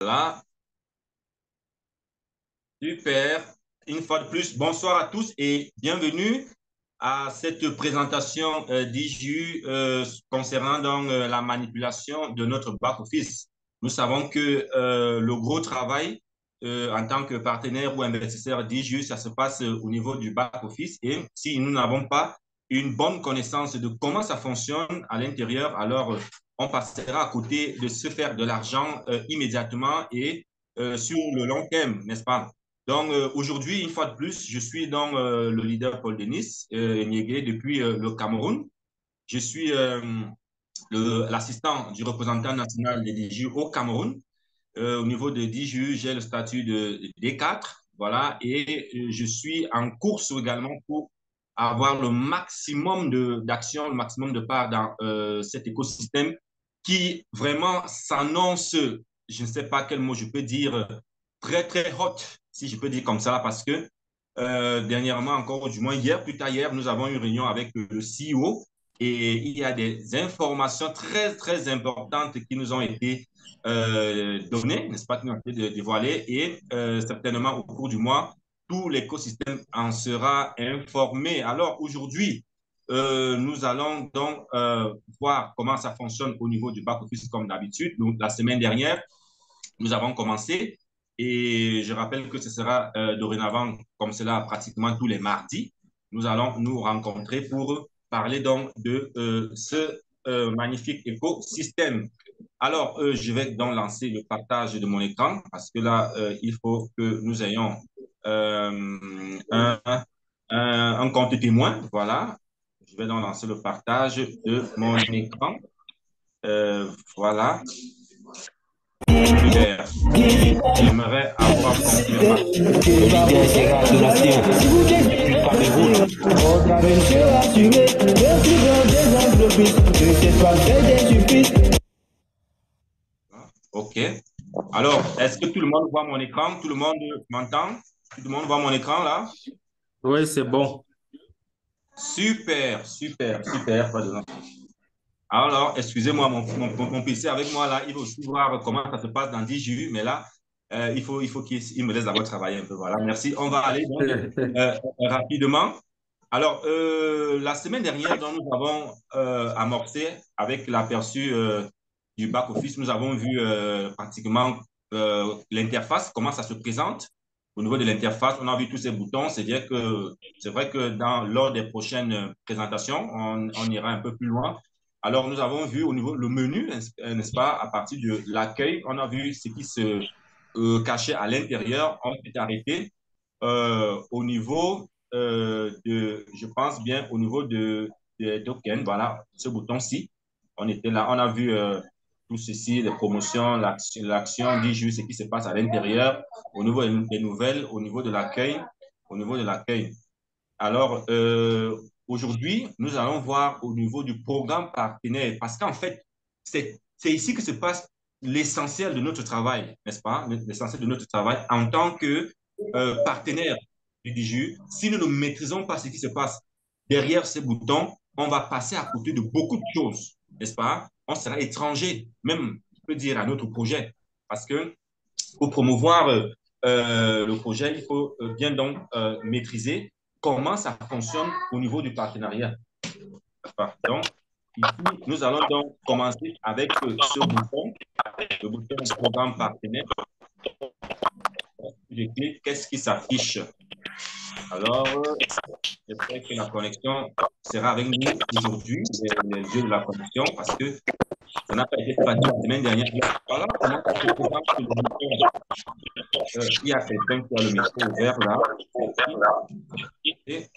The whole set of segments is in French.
Voilà, super. Une fois de plus, bonsoir à tous et bienvenue à cette présentation d'IJU concernant la manipulation de notre back-office. Nous savons que le gros travail en tant que partenaire ou investisseur d'IJU, ça se passe au niveau du back-office et si nous n'avons pas une bonne connaissance de comment ça fonctionne à l'intérieur, alors on passera à côté de se faire de l'argent immédiatement et sur le long terme, n'est-ce pas? Donc, aujourd'hui, une fois de plus, je suis donc le leader Paul Denis, Niégué, depuis le Cameroun. Je suis l'assistant du représentant national des DGU au Cameroun. Au niveau de DGU, j'ai le statut de D4, voilà, et je suis en course également pour avoir le maximum d'actions, le maximum de parts dans cet écosystème qui vraiment s'annonce, je ne sais pas quel mot je peux dire, très, très hot, si je peux dire comme ça, parce que dernièrement, encore du moins hier, plus tard hier, nous avons eu une réunion avec le CEO et il y a des informations très, très importantes qui nous ont été données, n'est-ce pas, qui ont été dévoilées et certainement au cours du mois, tout l'écosystème en sera informé. Alors aujourd'hui, nous allons donc voir comment ça fonctionne au niveau du back-office comme d'habitude. Donc, la semaine dernière, nous avons commencé et je rappelle que ce sera dorénavant comme cela pratiquement tous les mardis. Nous allons nous rencontrer pour parler donc de ce magnifique écosystème. Alors, je vais donc lancer le partage de mon écran parce que là, il faut que nous ayons un, un compte témoin. Voilà. Je vais donc lancer le partage de mon écran. Voilà. Super. Et j'aimerais avoir comme premier OK. Alors, est-ce que tout le monde voit mon écran? Tout le monde m'entend? Tout le monde voit mon écran là? Oui, c'est bon. Super, super, super. Alors, excusez-moi, mon PC avec moi là, il veut aussi voir comment ça se passe dans 10 jours, mais là, il faut qu'il me laisse d'abord travailler un peu. Voilà, merci. On va aller donc rapidement. Alors, la semaine dernière, donc, nous avons amorcé avec l'aperçu du back-office, nous avons vu pratiquement l'interface, comment ça se présente. Au niveau de l'interface, on a vu tous ces boutons. C'est vrai que lors des prochaines présentations, on ira un peu plus loin. Alors, nous avons vu au niveau le menu, n'est-ce pas, à partir de l'accueil, on a vu ce qui se cachait à l'intérieur. On s'est arrêté au niveau je pense bien au niveau de tokens, voilà, ce bouton-ci. On était là, on a vu tout ceci, les promotions, l'action 10 jours, ce qui se passe à l'intérieur, au niveau des nouvelles, au niveau de l'accueil, au niveau de l'accueil. Alors, aujourd'hui, nous allons voir au niveau du programme partenaire, parce qu'en fait, c'est ici que se passe l'essentiel de notre travail, n'est-ce pas? L'essentiel de notre travail en tant que partenaire du DGU. Si nous ne maîtrisons pas ce qui se passe derrière ces boutons, on va passer à côté de beaucoup de choses, n'est-ce pas? On sera étranger, même, je peux dire, à notre projet, parce que pour promouvoir le projet, il faut bien donc maîtriser comment ça fonctionne au niveau du partenariat. Donc, ici, nous allons donc commencer avec ce bouton, le bouton programme partenaire. Je clique, qu'est-ce qui s'affiche? Alors, j'espère que la connexion sera avec nous aujourd'hui, les yeux de la connexion, parce que ça n'a pas été facile la semaine dernière. Voilà comment ça se présente sur le bouton. Il y a quelqu'un qui a le micro ouvert là. Et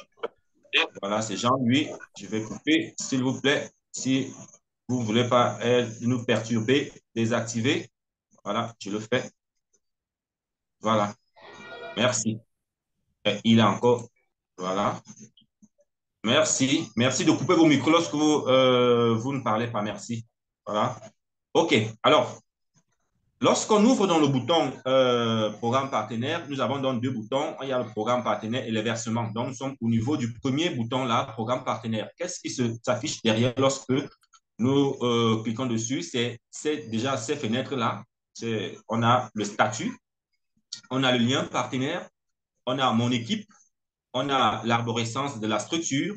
voilà, c'est Jean-Louis. Je vais couper, s'il vous plaît. Si vous ne voulez pas nous perturber, désactiver. Voilà, je le fais. Voilà, merci. Et il a encore. Voilà. Merci. Merci de couper vos micros lorsque vous ne parlez pas. Merci. Voilà. OK. Alors, lorsqu'on ouvre dans le bouton programme partenaire, nous avons donc deux boutons. Il y a le programme partenaire et les versements. Donc, nous sommes au niveau du premier bouton là, programme partenaire. Qu'est-ce qui s'affiche derrière lorsque nous cliquons dessus? C'est déjà ces fenêtres-là. On a le statut, on a le lien partenaire, on a mon équipe, on a l'arborescence de la structure,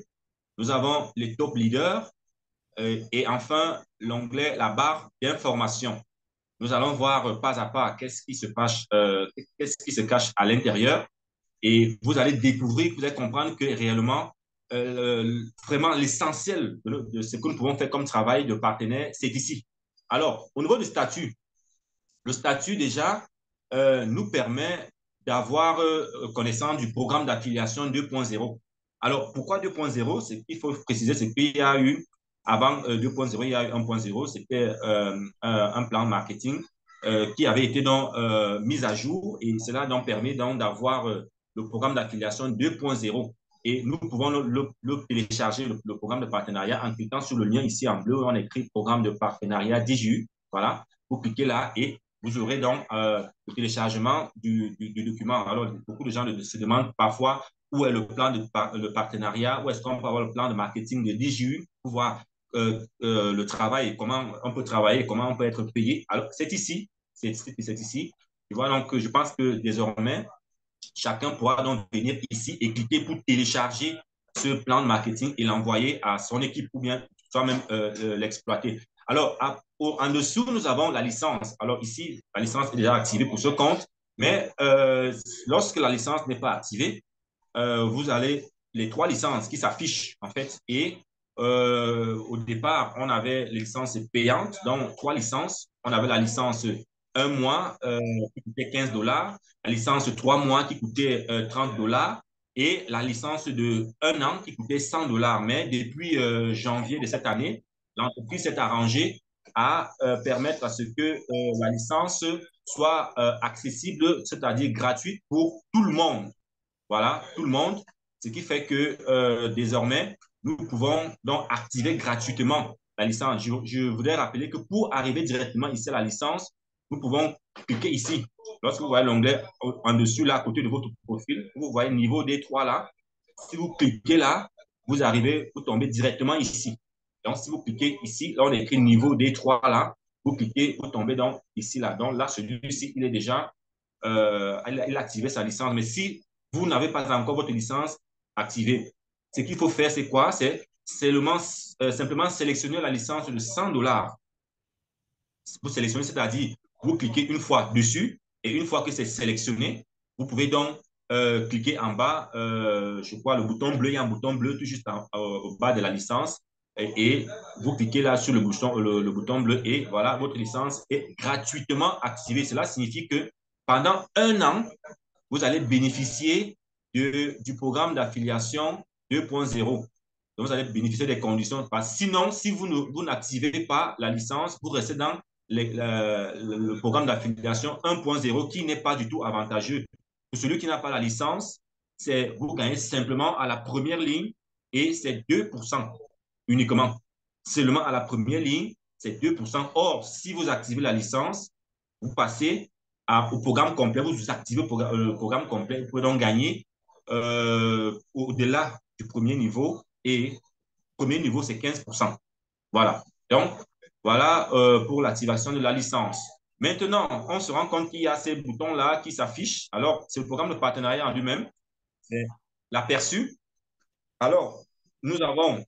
nous avons les top leaders et enfin l'onglet, la barre d'information. Nous allons voir pas à pas qu'est-ce qui se cache à l'intérieur et vous allez découvrir, vous allez comprendre que réellement, vraiment l'essentiel de ce que nous pouvons faire comme travail de partenaire, c'est ici. Alors, au niveau du statut, le statut déjà nous permet d'avoir connaissance du programme d'affiliation 2.0. Alors, pourquoi 2.0? C'est qu'il faut préciser, c'est qu'il y a eu, avant 2.0, il y a eu 1.0, c'était un plan marketing qui avait été donc mis à jour et cela donc permet donc d'avoir le programme d'affiliation 2.0. Et nous pouvons le télécharger, le programme de partenariat, en cliquant sur le lien ici en bleu, on écrit programme de partenariat DJU. Voilà, vous cliquez là et vous aurez donc le téléchargement du document. Alors, beaucoup de gens se demandent parfois où est le plan de partenariat, où est-ce qu'on peut avoir le plan de marketing de DJU pour voir le travail, comment on peut travailler, comment on peut être payé. Alors, c'est ici, c'est ici. Tu vois, donc, je pense que désormais, chacun pourra donc venir ici et cliquer pour télécharger ce plan de marketing et l'envoyer à son équipe ou bien soi-même l'exploiter. Alors, en dessous, nous avons la licence. Alors ici, la licence est déjà activée pour ce compte, mais lorsque la licence n'est pas activée, vous allez les trois licences qui s'affichent en fait. Et au départ, on avait les licences payantes, donc trois licences. On avait la licence un mois qui coûtait $15, la licence 3 mois qui coûtait $30 et la licence de un an qui coûtait $100. Mais depuis janvier de cette année, l'entreprise s'est arrangée à permettre à ce que la licence soit accessible, c'est-à-dire gratuite pour tout le monde. Voilà, tout le monde. Ce qui fait que désormais, nous pouvons donc activer gratuitement la licence. Je voudrais rappeler que pour arriver directement ici à la licence, nous pouvons cliquer ici. Lorsque vous voyez l'onglet en dessous, là, à côté de votre profil, vous voyez niveau D3 là. Si vous cliquez là, vous arrivez, vous tombez directement ici. Donc, si vous cliquez ici, là, on écrit niveau D3 là. Vous cliquez, vous tombez donc ici là. Donc là, celui-ci, il est déjà, il a activé sa licence. Mais si vous n'avez pas encore votre licence activée, ce qu'il faut faire, c'est quoi? C'est simplement sélectionner la licence de $100. Vous sélectionnez, c'est-à-dire vous cliquez une fois dessus et une fois que c'est sélectionné, vous pouvez donc cliquer en bas, je crois, le bouton bleu, il y a un bouton bleu tout juste au bas de la licence et vous cliquez là sur le bouton bleu et voilà, votre licence est gratuitement activée. Cela signifie que pendant un an, vous allez bénéficier du programme d'affiliation 2.0. Donc, vous allez bénéficier des conditions. Sinon, si vous n'activez pas la licence, vous restez dans le programme d'affiliation 1.0 qui n'est pas du tout avantageux. Pour celui qui n'a pas la licence, vous gagnez simplement à la première ligne et c'est 2% uniquement. Seulement à la première ligne, c'est 2%. Or, si vous activez la licence, vous passez au programme complet, vous activez le programme complet, vous pouvez donc gagner au-delà du premier niveau et le premier niveau, c'est 15%. Voilà. Donc, voilà pour l'activation de la licence. Maintenant, on se rend compte qu'il y a ces boutons-là qui s'affichent. Alors, c'est le programme de partenariat en lui-même. C'est l'aperçu. Alors, nous avons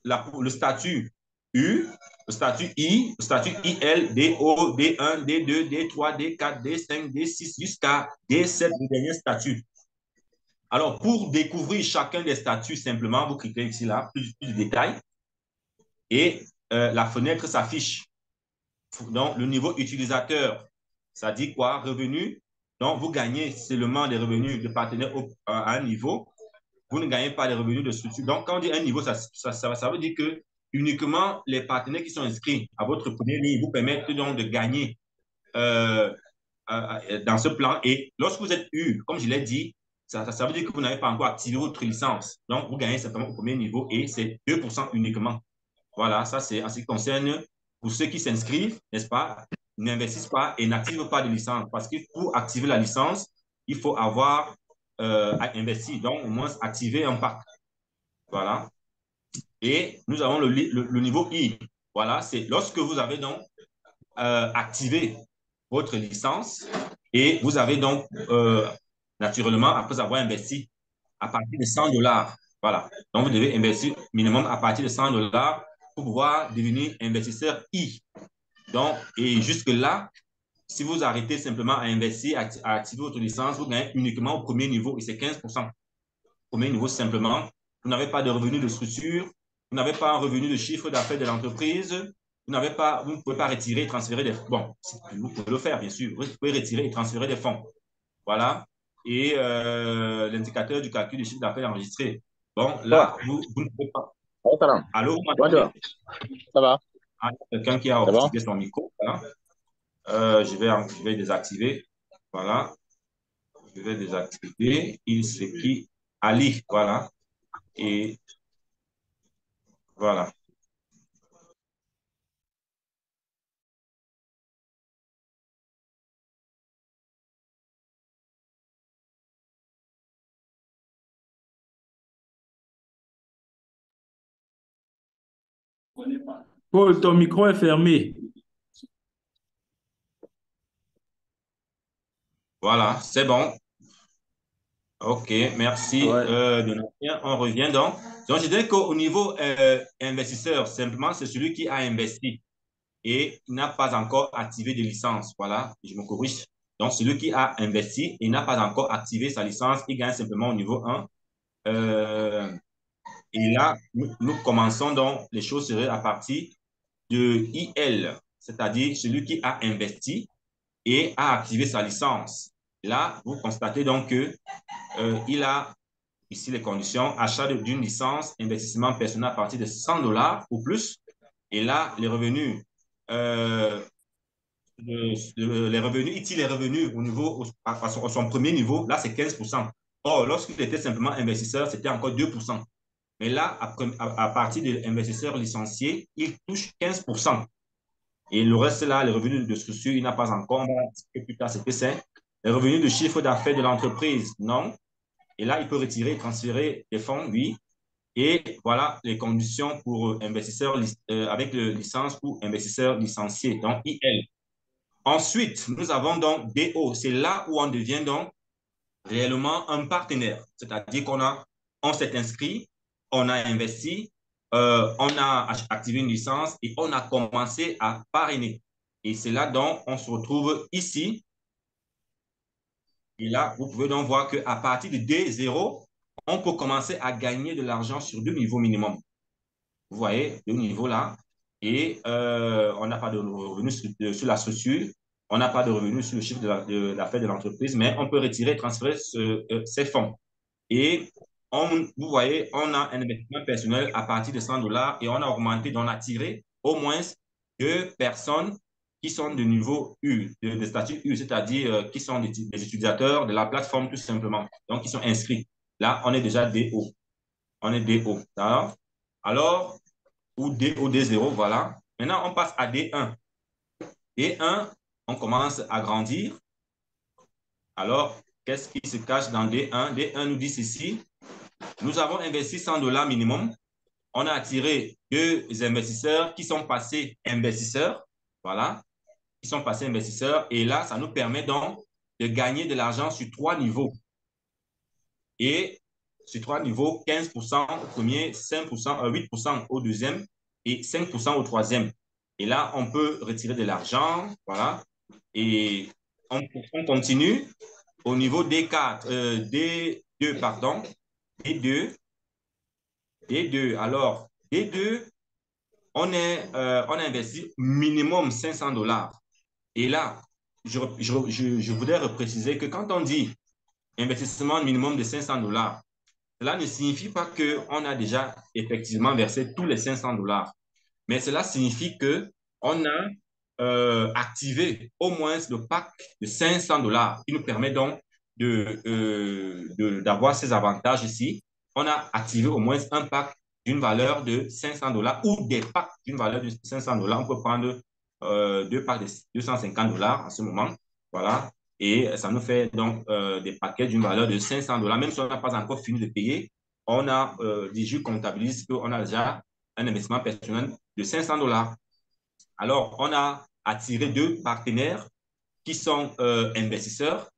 le statut U, le statut I, le statut IL, DO, D1, D2, D3, D4, D5, D6 jusqu'à D7, le dernier statut. Alors, pour découvrir chacun des statuts, simplement, vous cliquez ici, là, plus de détails, et la fenêtre s'affiche. Donc, le niveau utilisateur, ça dit quoi? Revenu. Donc, vous gagnez seulement des revenus de partenaires à un niveau. Vous ne gagnez pas des revenus de structure. Donc, quand on dit un niveau, ça veut dire que uniquement les partenaires qui sont inscrits à votre premier ligne vous permettent donc de gagner euh, dans ce plan. Et lorsque vous êtes U, comme je l'ai dit, ça veut dire que vous n'avez pas encore activé votre licence. Donc, vous gagnez simplement au premier niveau et c'est 2% uniquement. Voilà, ça c'est en ce qui concerne pour ceux qui s'inscrivent, n'est-ce pas, n'investissent pas et n'activent pas de licence. Parce que pour activer la licence, il faut avoir investi, donc au moins activer un pack. Voilà. Et nous avons le niveau I. Voilà, c'est lorsque vous avez donc activé votre licence et vous avez donc, naturellement, après avoir investi à partir de 100 dollars, voilà. Donc, vous devez investir minimum à partir de 100 dollars pour pouvoir devenir investisseur I. Donc, et jusque-là, si vous arrêtez simplement à investir, à activer votre licence, vous gagnez uniquement au premier niveau et c'est 15%. Au premier niveau, simplement, vous n'avez pas de revenu de structure, vous n'avez pas un revenu de chiffre d'affaires de l'entreprise, vous n'avez pas, vous ne pouvez pas retirer et transférer des fonds. Bon, vous pouvez le faire, bien sûr. Vous pouvez retirer et transférer des fonds. Voilà. Et l'indicateur du calcul du chiffre d'affaires enregistré. Bon, Toi, là, vous ne pouvez pas. ouais, salam. Allô, vous Bonjour. m'entendez? Ça va? Ah, quelqu'un qui a C'est bon? activé son micro. Voilà. Je vais désactiver. Voilà. Je vais désactiver. Il c'est qui? Ali. Voilà. Et voilà. Paul, ton micro est fermé. Voilà, c'est bon. OK, merci Ouais. de nous dire. On revient donc. Donc, je dirais qu'au niveau investisseur, simplement, c'est celui qui a investi et n'a pas encore activé de licence. Voilà, je me corrige. Donc, celui qui a investi et n'a pas encore activé sa licence, il gagne simplement au niveau 1. Et là, nous commençons donc, les choses seraient à partir de IL, c'est-à-dire celui qui a investi et a activé sa licence. Là, vous constatez donc que il a ici les conditions, achat d'une licence, investissement personnel à partir de 100 dollars ou plus. Et là, les revenus, les revenus, ici, les revenus au niveau, à son premier niveau, là, c'est 15%. Or, lorsqu'il était simplement investisseur, c'était encore 2%. Mais là, à partir de l'investisseur licencié, il touche 15%. Et le reste, là, les revenus de structure, il n'a pas encore. On va expliquer plus tard ce que c'est. Les revenus de chiffre d'affaires de l'entreprise, non. Et là, il peut retirer et transférer des fonds, oui. Et voilà les conditions pour investisseurs avec le licence ou investisseur licencié, donc IL. Ensuite, nous avons donc DO. C'est là où on devient donc réellement un partenaire. C'est-à-dire on s'est inscrit, on a investi, on a activé une licence et on a commencé à parrainer. Et c'est là donc on se retrouve ici. Et là, vous pouvez donc voir qu'à partir de D0, on peut commencer à gagner de l'argent sur deux niveaux minimum. Vous voyez, deux niveaux là. Et on n'a pas de revenus sur la structure, on n'a pas de revenus sur le chiffre de l'affaire de l'entreprise, mais on peut retirer et transférer ces fonds. Et vous voyez, on a un investissement personnel à partir de 100 dollars et on a augmenté, on a tiré au moins deux personnes qui sont de niveau U, de statut U, c'est-à-dire qui sont des utilisateurs de la plateforme tout simplement. Donc, ils sont inscrits. Là, on est déjà DO. On est DO. Alors, ou DO, D0, voilà. Maintenant, on passe à D1. D1, on commence à grandir. Alors, qu'est-ce qui se cache dans D1? D1 nous dit ceci. Nous avons investi 100 dollars minimum. On a attiré deux investisseurs qui sont passés investisseurs. Voilà. Qui sont passés investisseurs. Et là, ça nous permet donc de gagner de l'argent sur trois niveaux. Et sur trois niveaux, 15% au premier, 5%, 8% au deuxième et 5% au troisième. Et là, on peut retirer de l'argent. Voilà. Et on continue au niveau D4, D2, pardon. D2. D2. Alors, D2, on a investi minimum 500 dollars. Et là, je voudrais repréciser que quand on dit investissement minimum de 500 dollars, cela ne signifie pas qu'on a déjà effectivement versé tous les 500 dollars. Mais cela signifie qu'on a activé au moins le pack de 500 dollars qui nous permet donc d'avoir ces avantages ici. On a activé au moins un pack d'une valeur de 500 dollars ou des packs d'une valeur de 500 dollars. On peut prendre deux packs de 250 dollars en ce moment. Voilà. Et ça nous fait donc des paquets d'une valeur de 500 dollars. Même si on n'a pas encore fini de payer, on a Digi comptabilise qu'on a déjà un investissement personnel de 500 dollars. Alors, on a attiré deux partenaires qui sont investisseurs,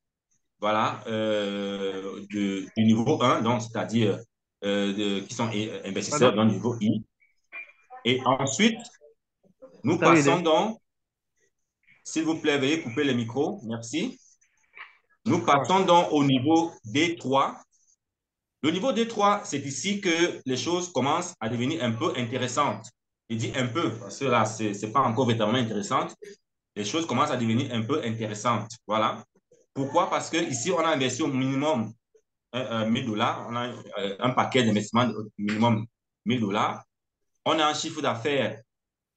voilà, du niveau 1, donc c'est-à-dire qui sont investisseurs Pardon? dans le niveau I. Et ensuite, nous Ça veut passons dire, donc, s'il vous plaît, veuillez couper le micro, merci. Nous ouais. passons donc au niveau D3. Le niveau D3, c'est ici que les choses commencent à devenir un peu intéressantes. Je dis un peu, parce que là, ce n'est pas encore véritablement intéressant. Les choses commencent à devenir un peu intéressantes. Voilà. Pourquoi? Parce que ici, on a investi au minimum 1000 dollars. On a un paquet d'investissement de minimum 1000 dollars. On a un chiffre d'affaires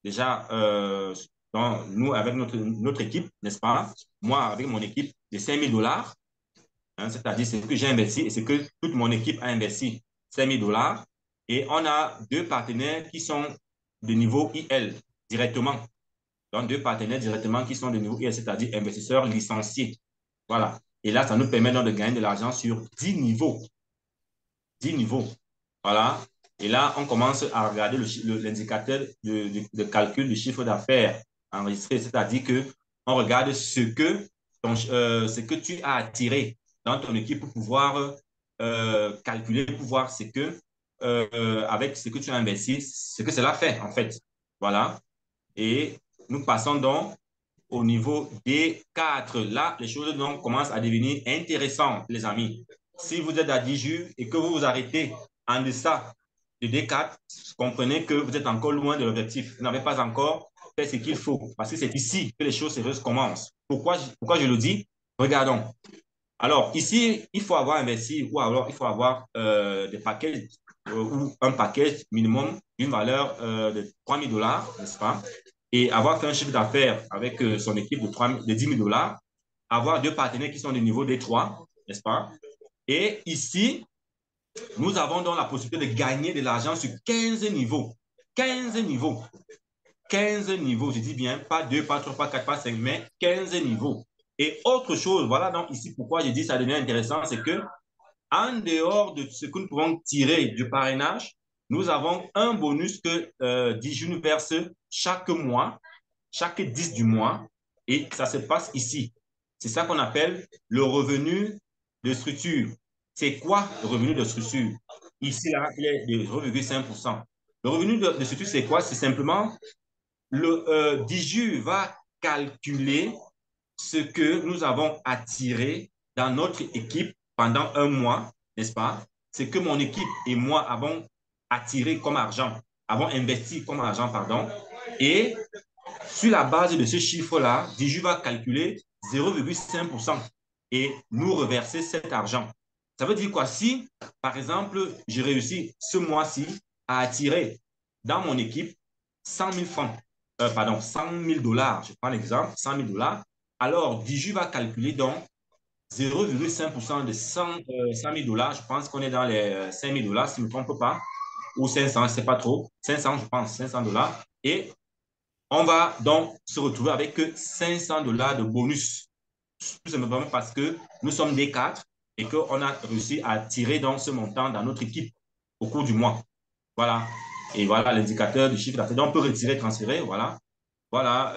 déjà, nous, avec notre équipe, n'est-ce pas? Moi, avec mon équipe, de 5000 dollars. Hein, c'est-à-dire ce que j'ai investi et ce que toute mon équipe a investi, 5000 dollars. Et on a deux partenaires qui sont de niveau IL directement. Donc, deux partenaires directement qui sont de niveau IL, c'est-à-dire investisseurs licenciés. Voilà. Et là, ça nous permet donc de gagner de l'argent sur 10 niveaux. 10 niveaux. Voilà. Et là, on commence à regarder l'indicateur de calcul du chiffre d'affaires enregistré, c'est-à-dire qu'on regarde ce que tu as attiré dans ton équipe pour pouvoir calculer, pour voir avec ce que tu as investi, ce que cela fait, en fait. Voilà. Et nous passons donc au niveau D4. Là, les choses donc commencent à devenir intéressantes, les amis. Si vous êtes à 10 jus et que vous vous arrêtez en deçà de D4, comprenez que vous êtes encore loin de l'objectif. Vous n'avez pas encore fait ce qu'il faut. Parce que c'est ici que les choses sérieuses commencent. Pourquoi je le dis? Regardons. Alors, ici, il faut avoir investi ou alors il faut avoir des paquets ou un package minimum d'une valeur de 3000 dollars, n'est-ce pas? Et avoir fait un chiffre d'affaires avec son équipe de 10 000 dollars, avoir deux partenaires qui sont de niveau D3, n'est-ce pas? Et ici, nous avons donc la possibilité de gagner de l'argent sur 15 niveaux. 15 niveaux. 15 niveaux, je dis bien, pas 2, pas 3, pas 4, pas 5, mais 15 niveaux. Et autre chose, voilà donc ici pourquoi je dis ça devient intéressant, c'est que en dehors de ce que nous pouvons tirer du parrainage, nous avons un bonus que Digi nous verse chaque mois, chaque 10 du mois, et ça se passe ici. C'est ça qu'on appelle le revenu de structure. C'est quoi le revenu de structure? Ici, là, il est de 0,5%. Le revenu de structure, c'est quoi? C'est simplement le Digi va calculer ce que nous avons attiré dans notre équipe pendant un mois, n'est-ce pas? C'est que mon équipe et moi avons attiré comme argent, avons investi comme argent, pardon. Et sur la base de ce chiffre-là, Digi va calculer 0,5% et nous reverser cet argent. Ça veut dire quoi? Si, par exemple, j'ai réussi ce mois-ci à attirer dans mon équipe 100 000 francs, pardon, 100 000 dollars, je prends l'exemple, 100 000 dollars, alors Digi va calculer donc 0,5% de 100 000 dollars. Je pense qu'on est dans les 5 000 dollars, si je ne me trompe pas, ou 500, je ne sais pas trop. 500, je pense, 500 dollars. Et on va donc se retrouver avec 500 dollars de bonus. Tout simplement parce que nous sommes des quatre et qu'on a réussi à tirer donc ce montant dans notre équipe au cours du mois. Voilà. Et voilà l'indicateur du chiffre d'affaires. Donc, on peut retirer, transférer. Voilà. Voilà.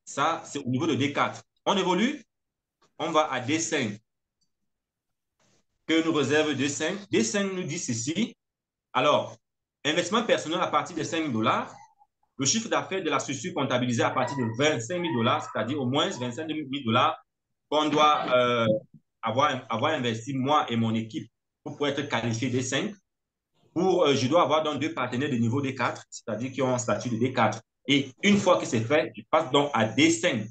Ça, c'est au niveau de D4. On évolue. On va à D5. Que nous réserve D5. D5 nous dit ceci. Alors, investissement personnel à partir de 5 000 dollars. Le chiffre d'affaires de la structure comptabilisé à partir de 25 000 dollars, c'est-à-dire au moins 25 000 dollars qu'on doit avoir investi moi et mon équipe pour pouvoir être qualifié D5. Je dois avoir donc deux partenaires de niveau D4, c'est-à-dire qui ont un statut de D4. Et une fois que c'est fait, je passe donc à D5.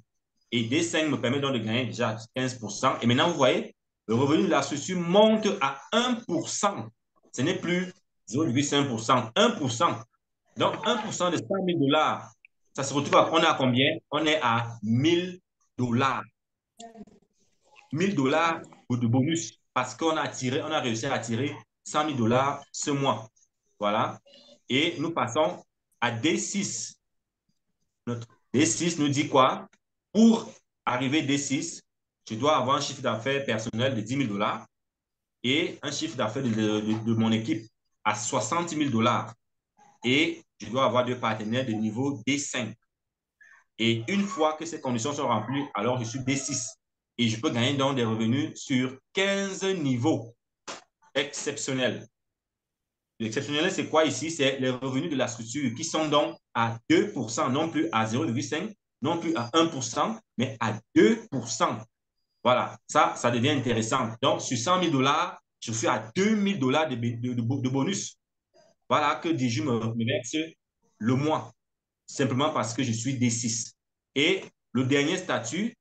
Et D5 me permet donc de gagner déjà 15%. Et maintenant, vous voyez, le revenu de la structure monte à 1%. Ce n'est plus 0,5%, 1%. Donc, 1% de 100 000 dollars, ça se retrouve on est à combien? On est à 1000 dollars. 1000 dollars de bonus parce qu'on a réussi à attirer 100 000 dollars ce mois. Voilà. Et nous passons à D6. Notre D6 nous dit quoi? Pour arriver à D6, je dois avoir un chiffre d'affaires personnel de 10 000 dollars et un chiffre d'affaires de mon équipe à 60 000 dollars. Et je dois avoir deux partenaires de niveau D5. Et une fois que ces conditions sont remplies, alors je suis D6. Et je peux gagner donc des revenus sur 15 niveaux exceptionnels. L'exceptionnel, c'est quoi ici? C'est les revenus de la structure qui sont donc à 2%, non plus à 0,5, non plus à 1%, mais à 2%. Voilà, ça devient intéressant. Donc, sur 100 000 dollars, je suis à 2 000 dollars de bonus. Voilà que Diju me verse le mois, simplement parce que je suis D6. Et le dernier statut,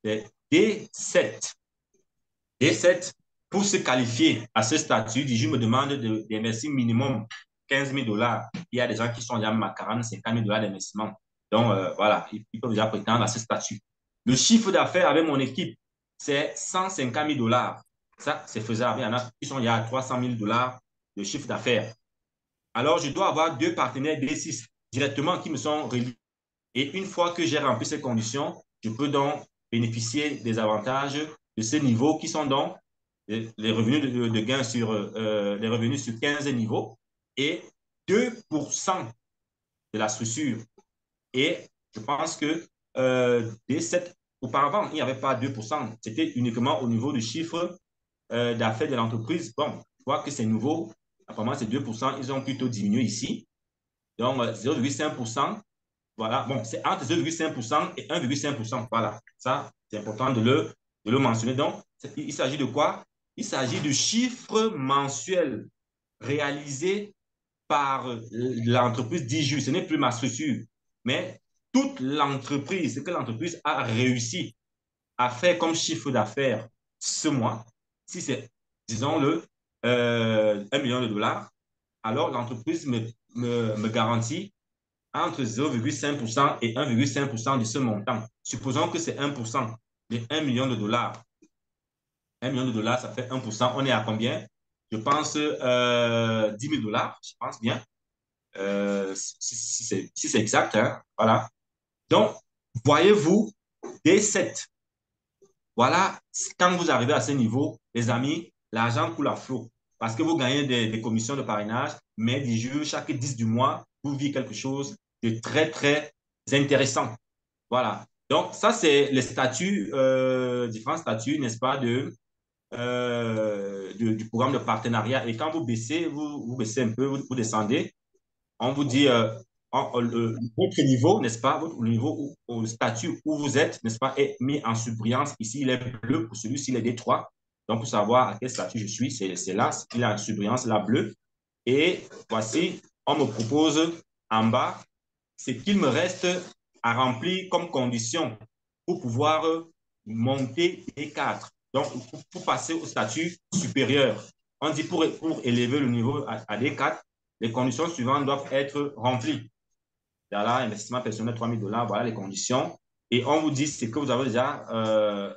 c'est D7. D7, pour se qualifier à ce statut, Diju me demande d'investir minimum 15 000 dollars. Il y a des gens qui sont déjà à 40, 50 000 dollars d'investissement. Donc, voilà, ils peuvent déjà prétendre à ce statut. Le chiffre d'affaires avec mon équipe, c'est 150 000 dollars. Ça, c'est faisable. Il y en a qui sont déjà à 300 000 dollars de chiffre d'affaires. Alors, je dois avoir deux partenaires D6 directement qui me sont reliés. Et une fois que j'ai rempli ces conditions, je peux donc bénéficier des avantages de ces niveaux qui sont donc les revenus de gain sur les revenus sur 15 niveaux et 2% de la structure. Et je pense que D7, auparavant, il n'y avait pas 2%. C'était uniquement au niveau du chiffre d'affaires de l'entreprise. Bon, je vois que c'est nouveau. Apparemment, c'est 2%. Ils ont plutôt diminué ici. Donc, 0,5%. Voilà, bon, c'est entre 0,5% et 1,5%. Voilà, ça, c'est important de le mentionner. Donc, il s'agit de quoi? Il s'agit de chiffres mensuels réalisés par l'entreprise Diju. Ce n'est plus ma structure, mais toute l'entreprise, ce que l'entreprise a réussi à faire comme chiffre d'affaires ce mois, si c'est, disons-le, 1 million de dollars, alors l'entreprise me garantit entre 0,5% et 1,5% de ce montant. Supposons que c'est 1% de 1 million de dollars. 1 million de dollars, ça fait 1%. On est à combien? Je pense 10 000 dollars, je pense bien. Si c'est exact, hein, voilà. Donc, voyez-vous, D7, voilà, quand vous arrivez à ce niveau, les amis, l'argent coule à flot. Parce que vous gagnez des commissions de parrainage, mais du jour, chaque 10 du mois, vous vivez quelque chose de très, très intéressant. Voilà. Donc, ça, c'est les statuts, différents statuts, n'est-ce pas, du programme de partenariat. Et quand vous baissez, vous baissez un peu, vous descendez, on vous dit votre niveau, n'est-ce pas, votre niveau, le statut où vous êtes, n'est-ce pas, est mis en surbrillance. Ici, il est bleu, pour celui-ci, il est D3. Donc, pour savoir à quel statut je suis, c'est là, il est en surbrillance, là, bleu. Et voici, on me propose en bas ce qu'il me reste à remplir comme condition pour pouvoir monter D4. Donc, pour passer au statut supérieur, on dit pour élever le niveau à D4, les conditions suivantes doivent être remplies. Là, investissement personnel 3 000 dollars, voilà les conditions. Et on vous dit ce que vous avez déjà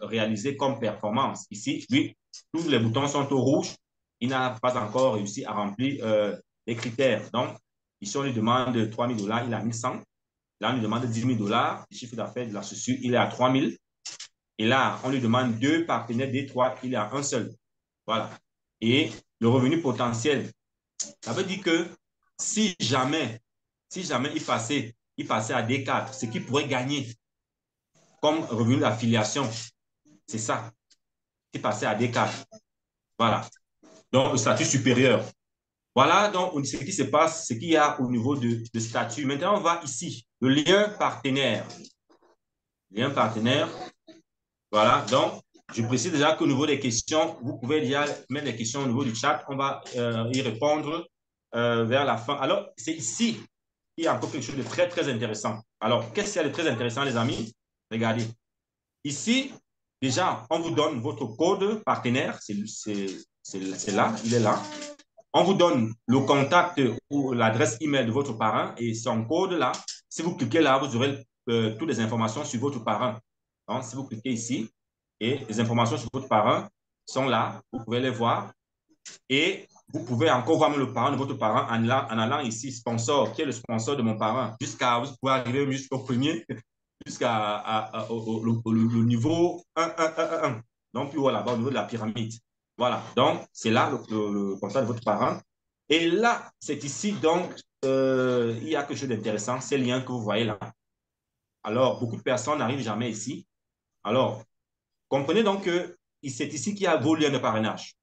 réalisé comme performance. Ici, lui, tous les boutons sont au rouge. Il n'a pas encore réussi à remplir les critères. Donc, ici, on lui demande 3 000 dollars, il a 1 100. Là, on lui demande 10 000 dollars. Le chiffre d'affaires de la société, il est à 3 000. Et là, on lui demande deux partenaires D3, il est à un seul. Voilà. Et le revenu potentiel, ça veut dire que si jamais il passait à D4, ce qu'il pourrait gagner comme revenu d'affiliation, c'est ça. Il passait à D4. Voilà. Donc, le statut supérieur. Voilà donc ce qui se passe, ce qu'il y a au niveau de statut. Maintenant, on va ici. Le lien partenaire. Lien partenaire. Voilà. Donc, je précise déjà qu'au niveau des questions, vous pouvez déjà mettre des questions au niveau du chat. On va y répondre vers la fin. Alors, c'est ici qu'il y a encore quelque chose de très, très intéressant. Alors, qu'est-ce qu'il y a de très intéressant, les amis? Regardez. Ici, déjà, on vous donne votre code partenaire. C'est là, il est là. On vous donne le contact ou l'adresse email de votre parent et son code là. Si vous cliquez là, vous aurez toutes les informations sur votre parent. Donc, si vous cliquez ici et les informations sur votre parent sont là, vous pouvez les voir. Et vous pouvez encore voir le parent de votre parent en allant ici, sponsor, qui est le sponsor de mon parent, jusqu'à, vous pouvez arriver jusqu'au premier, le niveau 1. Donc, plus haut là-bas, au niveau de la pyramide. Voilà, donc c'est là le contact de votre parent. Et là, c'est ici, donc, il y a quelque chose d'intéressant, ces liens que vous voyez là. Alors, beaucoup de personnes n'arrivent jamais ici. Alors, comprenez donc que c'est ici qu'il y a vos liens de parrainage.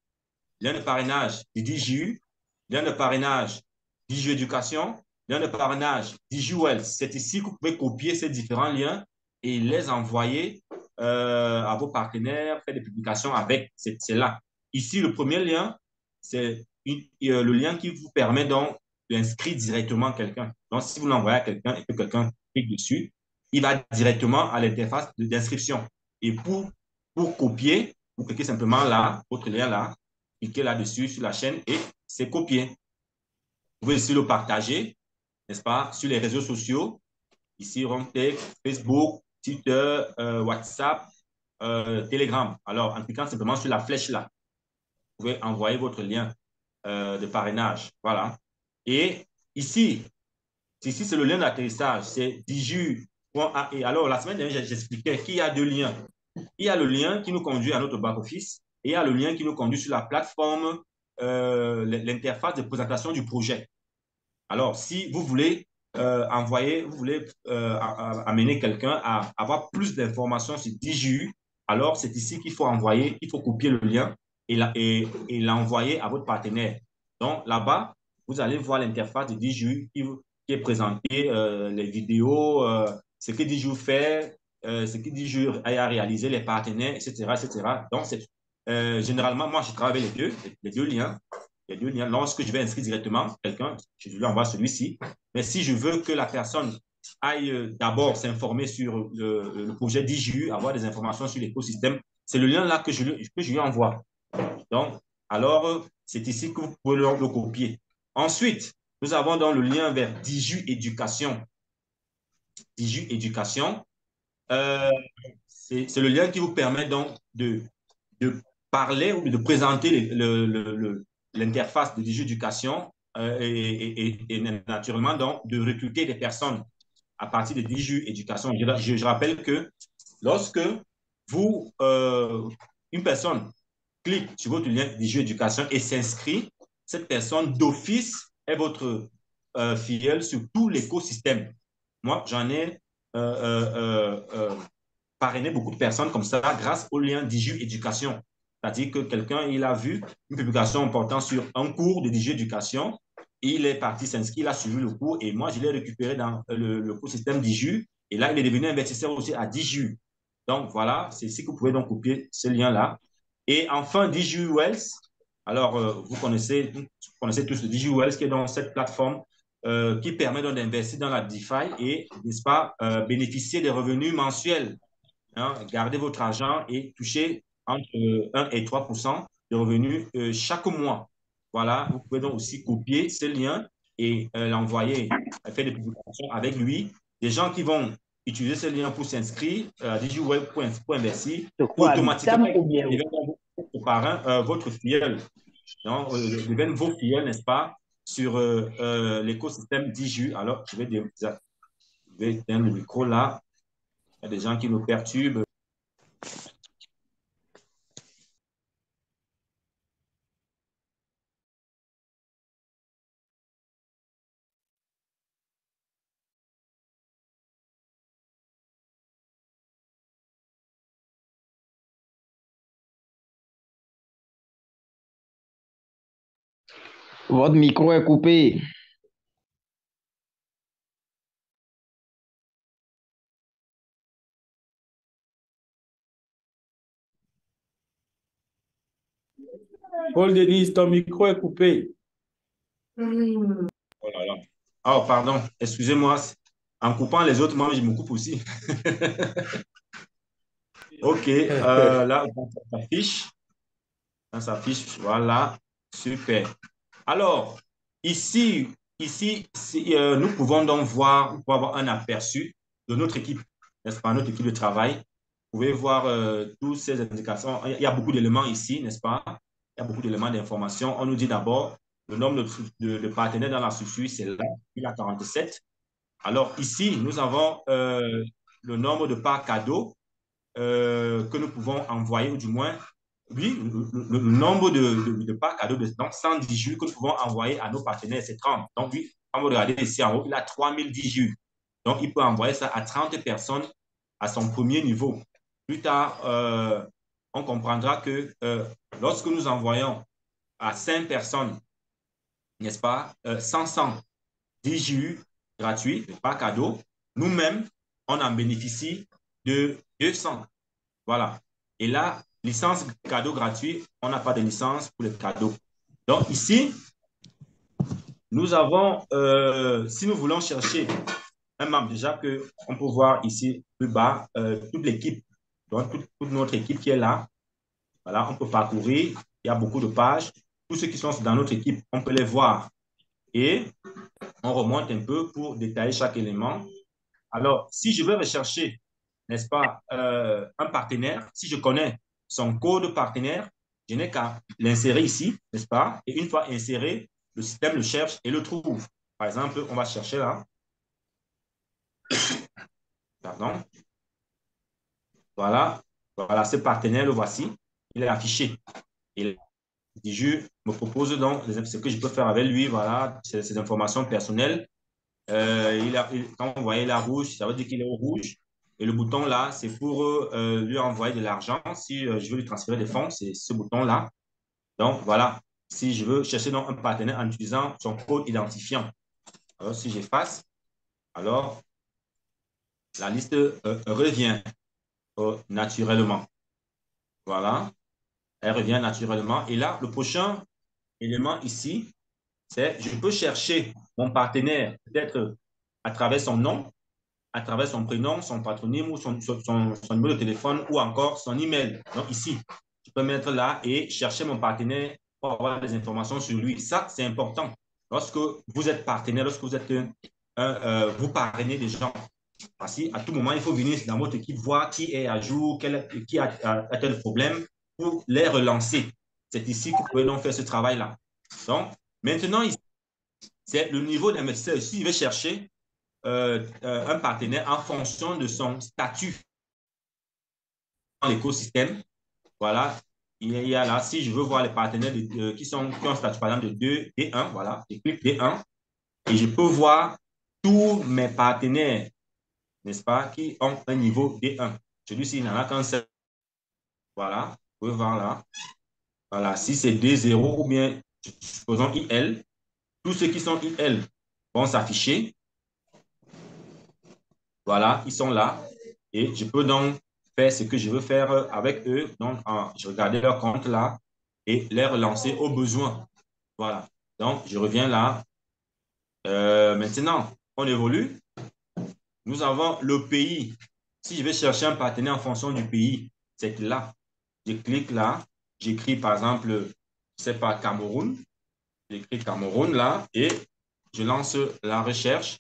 Lien de parrainage du DJU, lien de parrainage DJU Éducation, lien de parrainage DJU Wells. C'est ici que vous pouvez copier ces différents liens et les envoyer à vos partenaires, faire des publications avec. C'est là. Ici, le premier lien, c'est le lien qui vous permet donc d'inscrire directement quelqu'un. Donc, si vous l'envoyez à quelqu'un et que quelqu'un clique dessus, il va directement à l'interface d'inscription. Et pour copier, vous cliquez simplement là, votre lien là, cliquez là-dessus sur la chaîne et c'est copié. Vous pouvez aussi le partager, n'est-ce pas, sur les réseaux sociaux. Ici, Romtech, Facebook, Twitter, WhatsApp, Telegram. Alors, en cliquant simplement sur la flèche là, vous pouvez envoyer votre lien de parrainage. Voilà. Et ici, c'est le lien d'atterrissage. C'est diju.ai. Alors, la semaine dernière, j'expliquais qu'il y a deux liens. Il y a le lien qui nous conduit à notre back-office et il y a le lien qui nous conduit sur la plateforme, l'interface de présentation du projet. Alors, si vous voulez amener quelqu'un à avoir plus d'informations sur DJU, alors c'est ici qu'il faut envoyer, il faut copier le lien et l'envoyer à votre partenaire. Donc, là-bas, vous allez voir l'interface de DJU qui est présentée, les vidéos, ce que DJU fait, ce que DJU a réalisé, les partenaires, etc., etc. Donc, généralement, moi, je travaille avec les deux liens. Les deux liens. Lorsque je vais inscrire directement quelqu'un, je lui envoie celui-ci. Mais si je veux que la personne aille d'abord s'informer sur le projet DJU, avoir des informations sur l'écosystème, c'est le lien là que je lui envoie. Donc, alors, c'est ici que vous pouvez le copier. Ensuite, nous avons donc le lien vers DJU Éducation. DJU Éducation, c'est le lien qui vous permet donc de parler ou de présenter l'interface de DJU Éducation et naturellement donc de recruter des personnes à partir de DJU Éducation. Je rappelle que lorsque une personne clique sur votre lien DJU Éducation et s'inscrit, cette personne d'office est votre filleule sur tout l'écosystème. Moi, j'en ai parrainé beaucoup de personnes comme ça grâce au lien DJU Éducation. C'est-à-dire que quelqu'un, il a vu une publication portant sur un cours de DJU Éducation, il est parti s'inscrire, il a suivi le cours et moi, je l'ai récupéré dans l'écosystème DJU et là, il est devenu investisseur aussi à DJU. Donc, voilà, c'est ici que vous pouvez donc copier ce lien-là. Et enfin, DJU Wells. Alors, vous connaissez tous le DJU Wells qui est dans cette plateforme qui permet donc d'investir dans la DeFi et, n'est-ce pas, bénéficier des revenus mensuels. Hein, garder votre argent et toucher entre 1 et 3 de revenus chaque mois. Voilà, vous pouvez donc aussi copier ce lien et l'envoyer, faire des publications avec lui. Des gens qui vont utiliser ce lien pour s'inscrire à digiweb.investir, De qui quoi, automatiquement Tam ou bien deviennent votre parrain, votre filleul. Donc, deviennent vos filleuls, n'est-ce pas, sur l'écosystème DIJU. Alors, je vais éteindre le micro là. Il y a des gens qui nous perturbent. votre micro est coupé? Paul Denis, ton micro est coupé. Oh là là. Oh, pardon, excusez-moi. En coupant les autres, moi, je me coupe aussi. OK, là, ça s'affiche. Ça s'affiche, voilà. Super. Alors, nous pouvons donc voir, pour avoir un aperçu de notre équipe, n'est-ce pas, notre équipe de travail. Vous pouvez voir toutes ces indications. Il y a beaucoup d'éléments ici, n'est-ce pas? Il y a beaucoup d'éléments d'information. On nous dit d'abord le nombre de partenaires dans la structure, c'est là, il y a 47. Alors ici, nous avons le nombre de parts cadeaux que nous pouvons envoyer, ou du moins, oui, le nombre de parts cadeaux, donc 110 jus que nous pouvons envoyer à nos partenaires, c'est 30. Donc, oui, quand vous regardez ici en haut, il a 3010 jus. Donc, il peut envoyer ça à 30 personnes à son premier niveau. Plus tard, on comprendra que lorsque nous envoyons à 5 personnes, n'est-ce pas, 500 DJU gratuits, pas cadeau, nous-mêmes, on en bénéficie de 200. Voilà. Et là, licence cadeau gratuit, on n'a pas de licence pour les cadeaux. Donc ici, nous avons, si nous voulons chercher un membre, déjà qu'on peut voir ici plus bas, toute l'équipe, donc toute notre équipe qui est là. Voilà, on peut parcourir, il y a beaucoup de pages. Tous ceux qui sont dans notre équipe, on peut les voir. Et on remonte un peu pour détailler chaque élément. Alors, si je veux rechercher, n'est-ce pas, un partenaire, si je connais son code partenaire, je n'ai qu'à l'insérer ici, n'est-ce pas? Et une fois inséré, le système le cherche et le trouve. Par exemple, on va chercher là. Pardon. Voilà. Voilà, ce partenaire, le voici. Il est affiché. Et je me propose donc ce que je peux faire avec lui. Voilà, ces informations personnelles. Quand vous voyez la rouge, ça veut dire qu'il est au rouge. Et le bouton là, c'est pour lui envoyer de l'argent. Si je veux lui transférer des fonds, c'est ce bouton-là. Donc voilà, si je veux chercher donc un partenaire en utilisant son code identifiant. Alors si j'efface, alors la liste revient naturellement. Voilà, elle revient naturellement. Et là, le prochain élément ici, c'est je peux chercher mon partenaire peut-être à travers son nom, à travers son prénom, son patronyme ou son numéro de téléphone ou encore son email. Donc ici, je peux mettre là et chercher mon partenaire pour avoir des informations sur lui. Ça, c'est important. Lorsque vous êtes partenaire, lorsque vous êtes vous parrainez des gens, parce qu'à tout moment, il faut venir dans votre équipe voir qui est à jour, qui a tel problème pour les relancer. C'est ici que vous pouvez donc faire ce travail-là. Donc, maintenant, c'est le niveau d'investisseur. Si je vais chercher un partenaire en fonction de son statut dans l'écosystème. Voilà, il y a là, si je veux voir les partenaires qui ont un statut par exemple de 2, D1, voilà, je clique D1 et je peux voir tous mes partenaires, n'est-ce pas, qui ont un niveau D1. Celui-ci, il n'en a qu'un seul. Voilà, vous pouvez voir là. Voilà, si c'est D0 ou bien, supposons IL, tous ceux qui sont IL vont s'afficher. Voilà, ils sont là. Et je peux donc faire ce que je veux faire avec eux. Donc, je regardais leur compte là et les relancer au besoin. Voilà. Donc, je reviens là. Maintenant, on évolue. Nous avons le pays. Si je vais chercher un partenaire en fonction du pays, c'est là. Je clique là. J'écris par exemple, je ne sais pas, Cameroun. J'écris Cameroun là et je lance la recherche.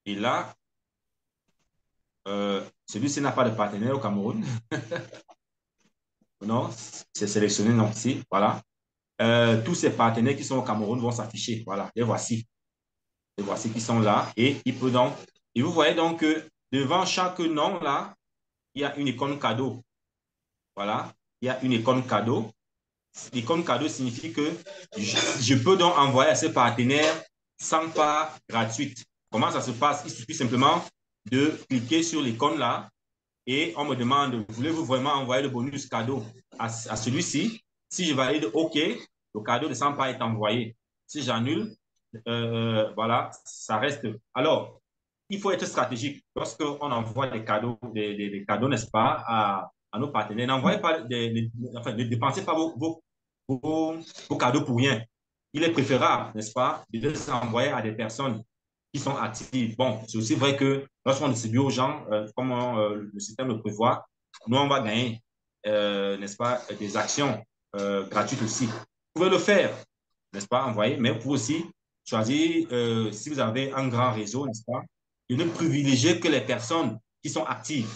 Et là, celui-ci n'a pas de partenaire au Cameroun. Non, c'est sélectionné, non, si, voilà. Tous ces partenaires qui sont au Cameroun vont s'afficher. Voilà, les voici. Les voici qui sont là. Et il peut donc. Et vous voyez donc que devant chaque nom là, il y a une icône cadeau. Voilà, il y a une icône cadeau. L'icône cadeau signifie que je peux donc envoyer à ces partenaires 100 parts gratuites. Comment ça se passe? Il suffit simplement de cliquer sur l'icône là et on me demande, voulez-vous vraiment envoyer le bonus cadeau à celui-ci? Si je valide OK, le cadeau de 100 pas est envoyé. Si j'annule, voilà, ça reste. Alors, il faut être stratégique. Lorsqu'on envoie des cadeaux, des cadeaux, n'est-ce pas, à nos partenaires, n'envoyez pas, enfin, ne dépensez pas vos cadeaux pour rien. Il est préférable, n'est-ce pas, de les envoyer à des personnes qui sont actives. Bon, c'est aussi vrai que lorsqu'on distribue aux gens, comme le système le prévoit, nous, on va gagner, n'est-ce pas, des actions gratuites aussi. Vous pouvez le faire, n'est-ce pas, envoyer, mais vous pouvez aussi choisir, si vous avez un grand réseau, n'est-ce pas, de ne privilégier que les personnes qui sont actives,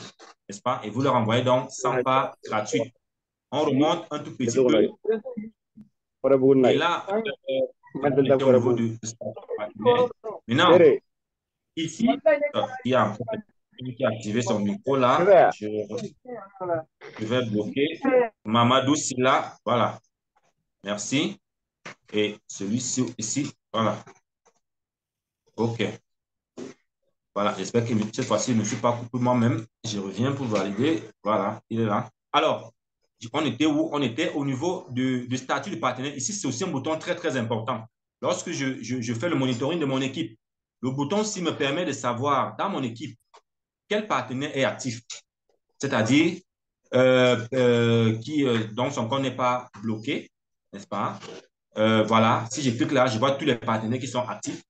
n'est-ce pas, et vous leur envoyez donc 100 pas gratuites. On remonte un tout petit peu. Et là, on était au niveau de maintenant, ici, il y a encore quelqu'un qui a activé son micro là. Je vais bloquer. Mamadou Silla, voilà. Merci. Et celui-ci ici, voilà. OK. Voilà, j'espère que cette fois-ci, je ne me suis pas coupé moi-même. Je reviens pour valider. Voilà, il est là. Alors, on était où? On était au niveau du statut de partenaire. Ici, c'est aussi un bouton très, très important. Lorsque je fais le monitoring de mon équipe, le bouton aussi me permet de savoir dans mon équipe quel partenaire est actif, c'est-à-dire dont son compte n'est pas bloqué, n'est-ce pas? Voilà, si je clique là, je vois tous les partenaires qui sont actifs.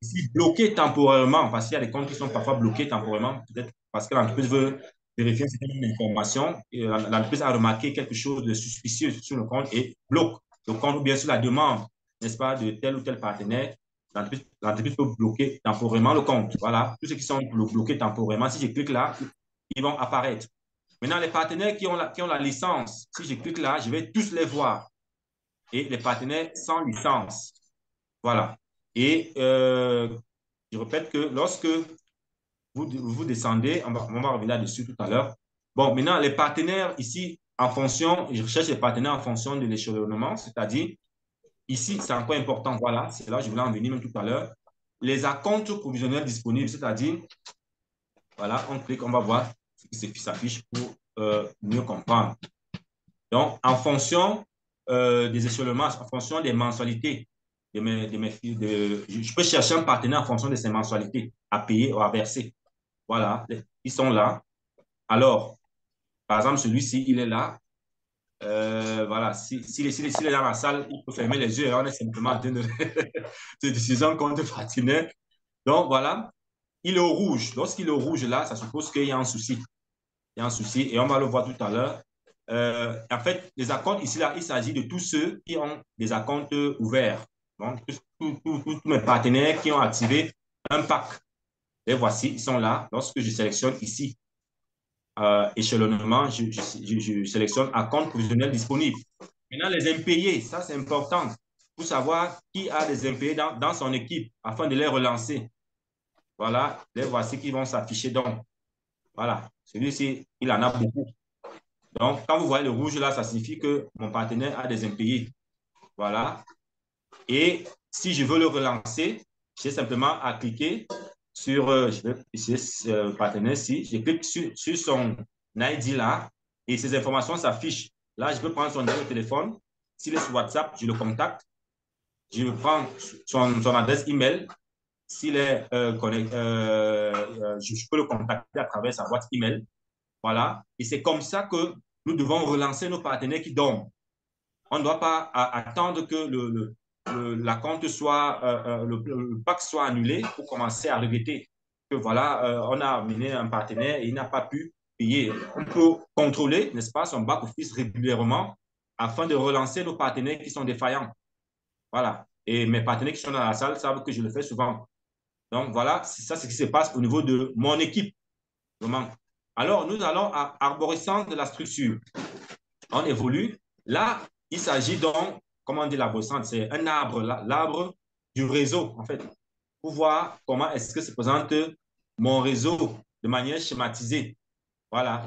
Ici, bloqué temporairement, parce qu'il y a des comptes qui sont parfois bloqués temporairement, peut-être parce que l'entreprise veut vérifier certaines informations, et l'entreprise a remarqué quelque chose de suspicieux sur le compte et bloque le compte, ou bien sur la demande, n'est-ce pas, de tel ou tel partenaire, l'entreprise peut bloquer temporairement le compte. Voilà, tous ceux qui sont bloqués temporairement, si je clique là, ils vont apparaître. Maintenant, les partenaires qui ont la licence, si je clique là, je vais tous les voir. Et les partenaires sans licence, voilà. Et je répète que lorsque vous descendez, on va revenir là-dessus tout à l'heure. Bon, maintenant, les partenaires ici, en fonction, je recherche les partenaires en fonction de l'échelonnement, c'est-à-dire, ici, c'est encore important, voilà, c'est là, je voulais en venir même tout à l'heure. Les acomptes provisionnels disponibles, c'est-à-dire, voilà, on clique, on va voir ce qui s'affiche pour mieux comprendre. Donc, en fonction des échelonnements, en fonction des mensualités, je peux chercher un partenaire en fonction de ses mensualités à payer ou à verser. Voilà, ils sont là. Alors, par exemple, celui-ci, il est là. Voilà, s'il est dans la salle, il peut fermer les yeux et on est simplement en train de, de décision un compte partenaire. Donc, voilà, il est au rouge. Lorsqu'il est au rouge, là, ça suppose qu'il y a un souci. Il y a un souci et on va le voir tout à l'heure. En fait, les acomptes, ici, là, il s'agit de tous ceux qui ont des acomptes ouverts. Donc, tous mes partenaires qui ont activé un pack. Les voici, ils sont là. Lorsque je sélectionne ici, échelonnement, je sélectionne acompte provisionnel disponible. Maintenant, les impayés, ça c'est important pour savoir qui a des impayés dans son équipe afin de les relancer. Voilà, les voici qui vont s'afficher donc. Voilà, celui-ci, il en a beaucoup. Donc, quand vous voyez le rouge là, ça signifie que mon partenaire a des impayés. Voilà. Et si je veux le relancer, j'ai simplement à cliquer sur, je vais essayer ce partenaire-ci, je clique sur son ID là et ces informations s'affichent. Là, je peux prendre son numéro de téléphone. S'il est sur WhatsApp, je le contacte. Je prends son adresse email. S'il est je peux le contacter à travers sa boîte email. Voilà. Et c'est comme ça que nous devons relancer nos partenaires qui dorment. On ne doit pas attendre que la compte soit, le pack soit annulé pour commencer à regretter que voilà, on a amené un partenaire et il n'a pas pu payer. On peut contrôler, n'est-ce pas, son back-office régulièrement afin de relancer nos partenaires qui sont défaillants. Voilà. Et mes partenaires qui sont dans la salle savent que je le fais souvent. Donc voilà, ça, c'est ce qui se passe au niveau de mon équipe. Vraiment. Alors, nous allons à arborescence de la structure. On évolue. Là, il s'agit donc, comment on dit l'arborescence, c'est un arbre, l'arbre du réseau, en fait, pour voir comment est-ce que se présente mon réseau de manière schématisée. Voilà.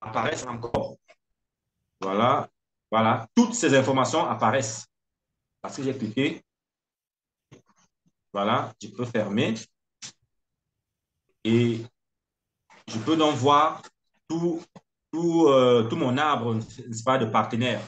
Apparaissent encore. Voilà. Voilà. Toutes ces informations apparaissent. Parce que j'ai cliqué. Voilà. Je peux fermer. Et je peux donc voir tout, tout mon arbre, n'est-ce pas, de partenaires.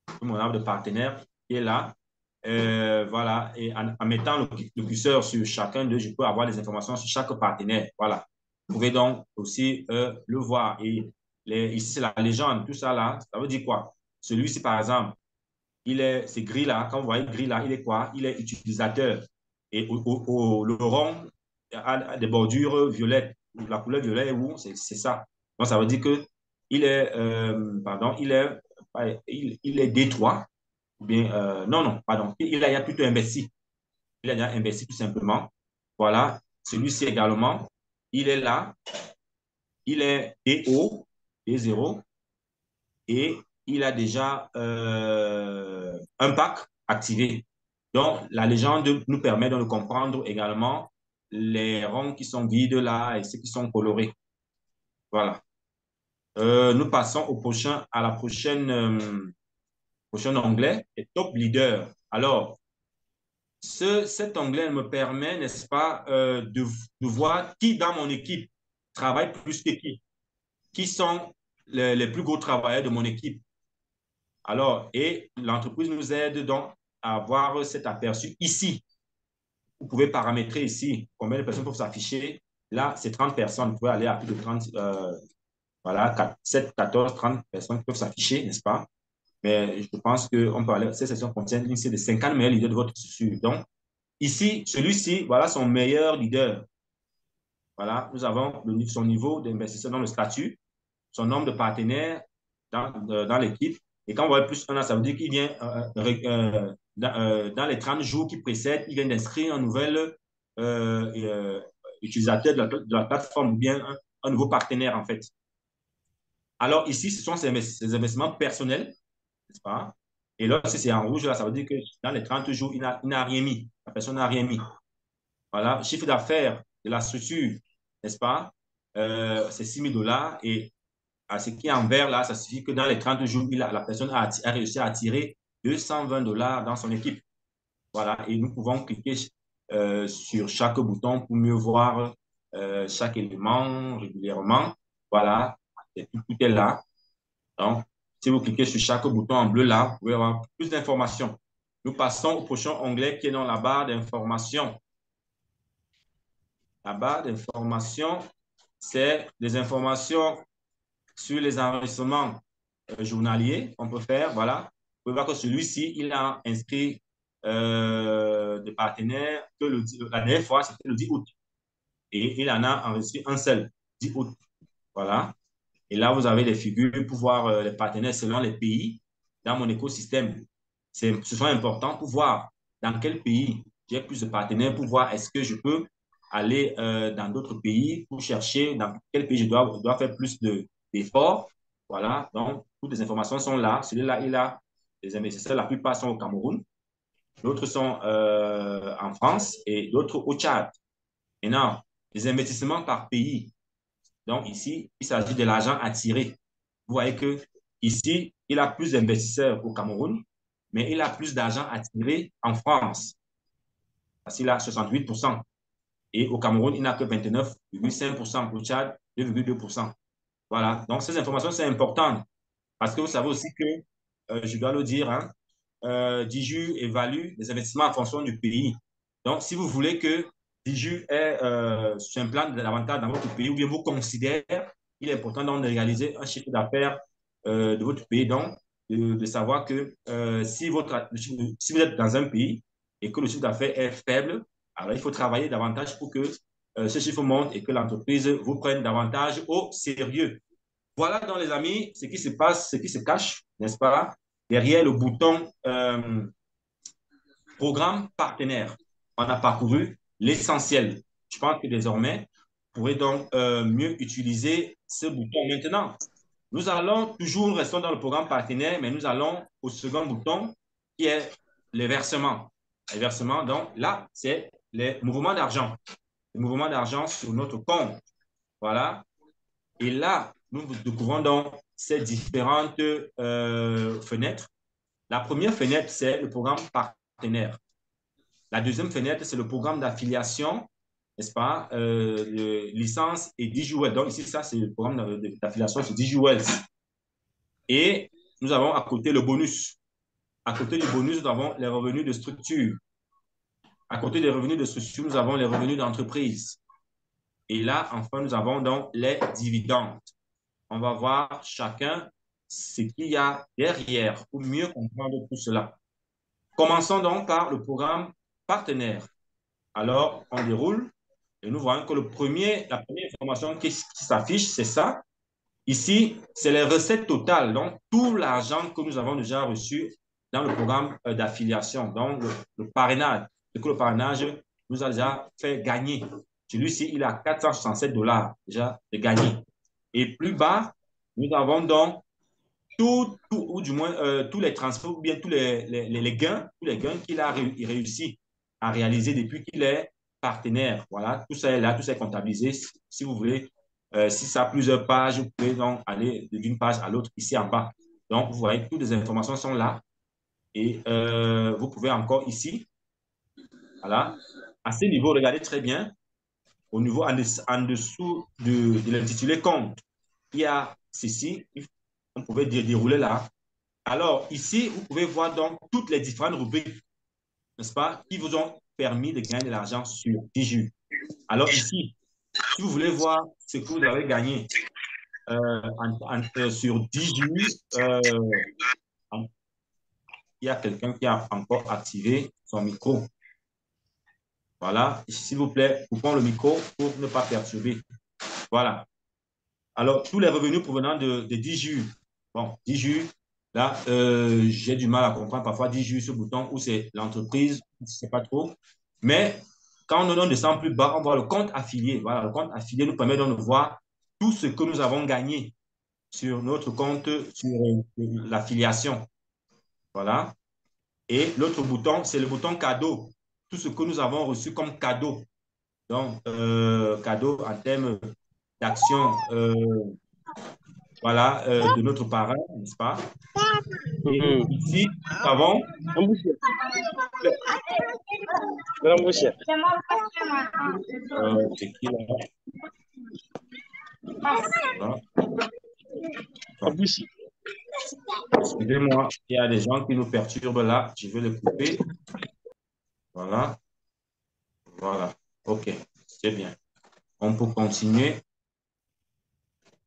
Tout mon arbre de partenaires qui est là. Voilà, et en mettant le curseur sur chacun d'eux, je peux avoir des informations sur chaque partenaire. Voilà. Vous pouvez donc aussi le voir. Et ici, c'est la légende, tout ça là, ça veut dire quoi? Celui-ci, par exemple, c'est gris là. Quand vous voyez gris là, il est quoi? Il est utilisateur. Et le rond a des bordures violettes. La couleur violet, où c'est ça. Donc, ça veut dire que pardon, il est D3. Bien, non, non, pardon. Il a plutôt investi. Il a déjà investi tout simplement. Voilà. Celui-ci également, il est là. Il est DO, D0. Et il a déjà un pack activé. Donc, la légende nous permet de comprendre également les ronds qui sont vides là et ceux qui sont colorés. Voilà. Nous passons à la prochaine onglet, et top leader. Alors, cet onglet me permet, n'est-ce pas, de voir qui dans mon équipe travaille plus que qui sont les plus gros travailleurs de mon équipe. Alors, et l'entreprise nous aide donc à avoir cet aperçu ici. Vous pouvez paramétrer ici combien de personnes peuvent s'afficher. Là, c'est 30 personnes. Vous pouvez aller à plus de 30, voilà, 7, 14, 30 personnes peuvent s'afficher, n'est-ce pas? Mais je pense qu'on peut aller, cette session contient une liste de 50 meilleurs leaders de votre structure. Donc, ici, celui-ci, voilà son meilleur leader. Voilà, nous avons son niveau d'investisseur dans le statut, son nombre de partenaires dans l'équipe. Et quand on voit plus un an, ça veut dire qu'il vient dans les 30 jours qui précèdent, il vient d'inscrire un nouvel utilisateur de la plateforme ou bien un nouveau partenaire, en fait. Alors ici, ce sont ses investissements personnels, n'est-ce pas? Et là, si c'est en rouge, là, ça veut dire que dans les 30 jours, il n'a rien mis. La personne n'a rien mis. Voilà, chiffre d'affaires de la structure, n'est-ce pas? C'est 6 000 $ et à ce qui est en vert, là, ça signifie que dans les 30 jours, la personne a réussi à attirer 220 $ dans son équipe. Voilà, et nous pouvons cliquer sur chaque bouton pour mieux voir chaque élément régulièrement. Voilà, et tout est là. Donc, si vous cliquez sur chaque bouton en bleu là, vous pouvez avoir plus d'informations. Nous passons au prochain onglet qui est dans la barre d'informations. La barre d'informations, c'est des informations sur les enregistrements journaliers qu'on peut faire. Voilà. Vous pouvez voir que celui-ci, il a inscrit des partenaires que la dernière fois, c'était le 10 août. Et il en a enregistré un seul, 10 août. Voilà. Et là, vous avez les figures pour voir les partenaires selon les pays dans mon écosystème. Ce sont important pour voir dans quel pays j'ai plus de partenaires, pour voir est-ce que je peux aller dans d'autres pays pour chercher dans quel pays je dois faire plus d'efforts. Voilà, donc toutes les informations sont là. Celui-là, il a les investisseurs, la plupart sont au Cameroun, d'autres sont en France et d'autres au Tchad. Maintenant, les investissements par pays. Donc ici, il s'agit de l'argent attiré. Vous voyez que ici, il a plus d'investisseurs au Cameroun, mais il a plus d'argent attiré en France. Parce qu'il a 68%. Et au Cameroun, il n'a que 29,5%. Au Tchad, 2,2%. Voilà. Donc, ces informations, c'est important. Parce que vous savez aussi que, je dois le dire, hein, Diju évalue les investissements en fonction du pays. Donc, si vous voulez que Diju s'implante davantage dans votre pays ou bien vous considère, il est important donc de réaliser un chiffre d'affaires de votre pays. Donc, de savoir que si vous êtes dans un pays et que le chiffre d'affaires est faible, alors il faut travailler davantage pour que ce chiffre monte et que l'entreprise vous prenne davantage au sérieux. Voilà donc les amis, ce qui se passe, ce qui se cache, n'est-ce pas, derrière le bouton programme partenaire. On a parcouru l'essentiel. Je pense que désormais, vous pourrez donc mieux utiliser ce bouton. Maintenant, nous allons toujours rester dans le programme partenaire, mais nous allons au second bouton qui est les versements. Les versements, donc là, c'est les mouvements d'argent. Les mouvements d'argent sur notre compte. Voilà. Et là, nous découvrons donc ces différentes fenêtres. La première fenêtre, c'est le programme partenaire. La deuxième fenêtre, c'est le programme d'affiliation, n'est-ce pas, licence et DigiWell. Donc ici, ça, c'est le programme d'affiliation sur DigiWell. Et nous avons à côté le bonus. À côté du bonus, nous avons les revenus de structure. À côté des revenus de structure, nous avons les revenus d'entreprise. Et là, enfin, nous avons donc les dividendes. On va voir chacun ce qu'il y a derrière pour mieux comprendre tout cela. Commençons donc par le programme partenaire. Alors, on déroule et nous voyons que la première information qui s'affiche, c'est ça. Ici, c'est les recettes totales, donc tout l'argent que nous avons déjà reçu dans le programme d'affiliation, donc le parrainage, ce que le parrainage nous a déjà fait gagner. Celui-ci, il a 467 $ déjà de gagné. Et plus bas, nous avons donc ou du moins tous les transferts ou bien tous les gains qu'il a réussi à réaliser depuis qu'il est partenaire. Voilà, tout ça est là, tout ça est comptabilisé. Si vous voulez Si ça a plusieurs pages, vous pouvez donc aller d'une page à l'autre ici en bas. Donc, vous voyez, toutes les informations sont là. Et vous pouvez encore ici, voilà. À ce niveau, regardez très bien. Au niveau en dessous de l'intitulé compte, il y a ceci. On pouvait dérouler là. Alors, ici, vous pouvez voir donc toutes les différentes rubriques, n'est-ce pas, qui vous ont permis de gagner de l'argent sur Diju. Alors, ici, si vous voulez voir ce que vous avez gagné sur Diju, il y a quelqu'un qui a encore activé son micro. Voilà, s'il vous plaît, coupons le micro pour ne pas perturber. Voilà. Alors, tous les revenus provenant de Diju. Bon, Diju, là, j'ai du mal à comprendre parfois Diju, ce bouton où c'est l'entreprise, je ne sais pas trop. Mais quand on descend plus bas, on voit le compte affilié. Voilà, le compte affilié nous permet donc de voir tout ce que nous avons gagné sur notre compte, sur l'affiliation. Voilà. Et l'autre bouton, c'est le bouton cadeau. Tout ce que nous avons reçu comme cadeau. Donc, cadeau en termes d'action, voilà, de notre parrain, n'est-ce pas? Et ici, nous avons. C'est qui là? Voilà. Bon. Excusez-moi, il y a des gens qui nous perturbent là. Je vais les couper. Voilà. Voilà. OK. C'est bien. On peut continuer.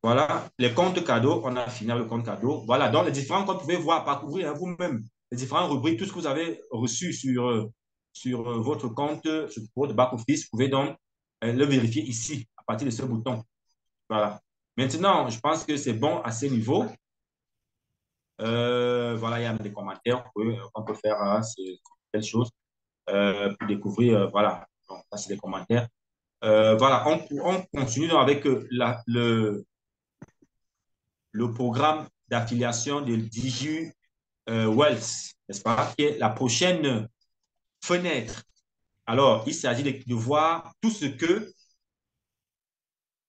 Voilà. Les comptes cadeaux, on a fini avec le compte cadeau. Voilà. Donc, les différents comptes, vous pouvez voir, parcourir vous-même les différentes rubriques, tout ce que vous avez reçu sur votre compte, sur votre back-office. Vous pouvez donc le vérifier ici, à partir de ce bouton. Voilà. Maintenant, je pense que c'est bon à ce niveau. Voilà, il y a des commentaires qu'on peut faire, hein, c'est telle chose pour découvrir. Voilà, donc, ça, c'est des commentaires. Voilà, on continue donc avec le programme d'affiliation de Diju Wealth, n'est-ce pas, qui est la prochaine fenêtre. Alors, il s'agit de voir tout ce que,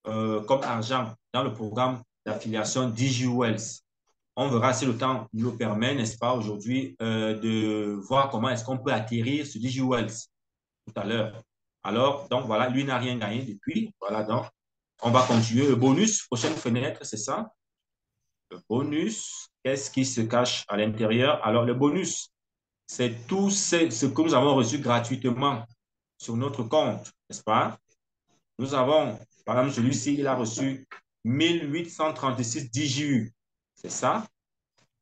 comme argent, dans le programme d'affiliation Diju Wealth. On verra si le temps nous le permet, n'est-ce pas, aujourd'hui, de voir comment est-ce qu'on peut atterrir sur Digi Wealth tout à l'heure. Alors, donc voilà, lui n'a rien gagné depuis. Voilà, donc, on va continuer. Le bonus, prochaine fenêtre, c'est ça. Le bonus, qu'est-ce qui se cache à l'intérieur? Alors, le bonus, c'est tout ce que nous avons reçu gratuitement sur notre compte, n'est-ce pas? Nous avons, par exemple, celui-ci, il a reçu 1836 DJU. C'est ça?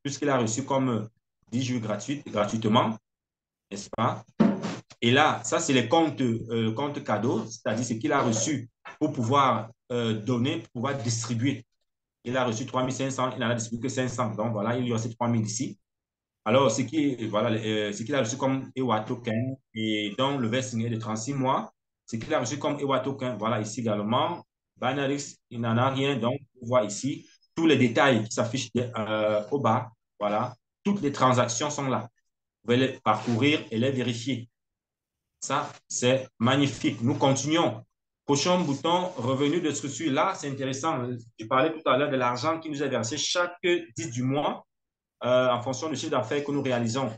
Puisqu'il a reçu comme 10 jours gratuitement, n'est-ce pas? Et là, ça, c'est les comptes, le compte cadeau, c'est-à-dire ce qu'il a reçu pour pouvoir donner, pour pouvoir distribuer. Il a reçu 3500, il n'en a distribué que 500. Donc, voilà, il lui reste 3000 ici. Alors, voilà, ce qu'il a reçu comme EWA token, et donc le vesting est de 36 mois. Ce qu'il a reçu comme EWA token, voilà, ici également. Binarix, il n'en a rien. Donc, on voit ici tous les détails qui s'affichent au bas. Voilà, toutes les transactions sont là. Vous pouvez les parcourir et les vérifier. Ça, c'est magnifique. Nous continuons. Prochain bouton, revenu de structure. Là, c'est intéressant. Je parlais tout à l'heure de l'argent qui nous est versé chaque 10 du mois en fonction du chiffre d'affaires que nous réalisons.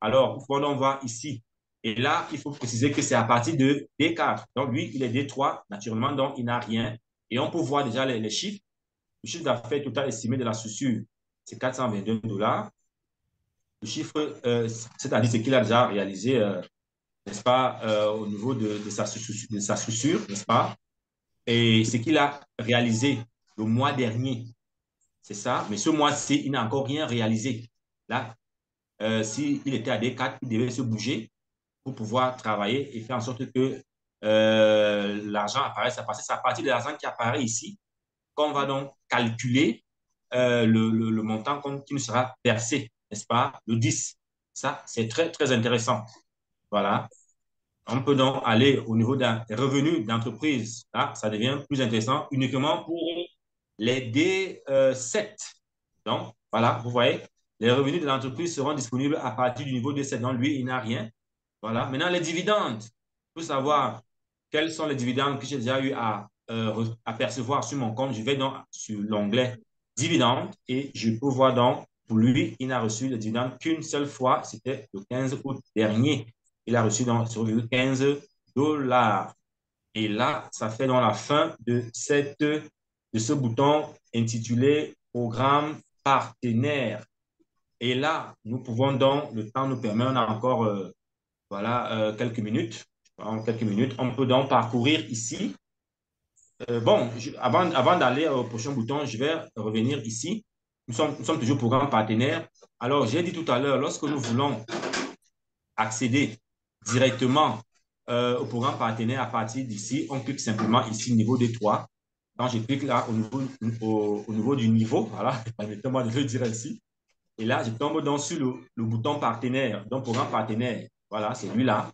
Alors, vous pouvez voir ici. Et là, il faut préciser que c'est à partir de D4. Donc, lui, il est D3, naturellement, donc il n'a rien. Et on peut voir déjà les chiffres. Le chiffre d'affaires total estimé de la structure, c'est 422 $. Le chiffre, c'est-à-dire ce qu'il a déjà réalisé, n'est-ce pas, au niveau de sa structure, n'est-ce pas? Et ce qu'il a réalisé le mois dernier, c'est ça. Mais ce mois-ci, il n'a encore rien réalisé. Là, s'il était à D4, il devait se bouger pour pouvoir travailler et faire en sorte que l'argent apparaisse. C'est à partir de l'argent qui apparaît ici qu'on va donc calculer le montant qui nous sera versé, n'est-ce pas? Le 10. Ça, c'est très, très intéressant. Voilà. On peut donc aller au niveau des revenus d'entreprise. Là, ça devient plus intéressant uniquement pour les D7. Donc, voilà, vous voyez, les revenus de l'entreprise seront disponibles à partir du niveau D7. Donc, lui, il n'a rien. Voilà. Maintenant, les dividendes. Il faut savoir quels sont les dividendes que j'ai déjà eu à apercevoir sur mon compte, je vais donc sur l'onglet dividende et je peux voir donc, pour lui, il n'a reçu le dividende qu'une seule fois, c'était le 15 août dernier. Il a reçu donc sur 15 dollars. Et là, ça fait donc la fin de ce bouton intitulé Programme partenaire. Et là, nous pouvons donc, le temps nous permet, on a encore quelques minutes. En quelques minutes, on peut donc parcourir ici. Avant d'aller au prochain bouton, je vais revenir ici. Nous sommes toujours programme partenaire. Alors, j'ai dit tout à l'heure, lorsque nous voulons accéder directement au programme partenaire à partir d'ici, on clique simplement ici, niveau D3. Quand je clique là, au niveau du niveau, voilà, permettez-moi de le dire ainsi. Et là, je tombe donc sur le bouton partenaire, donc programme partenaire. Voilà, c'est lui-là.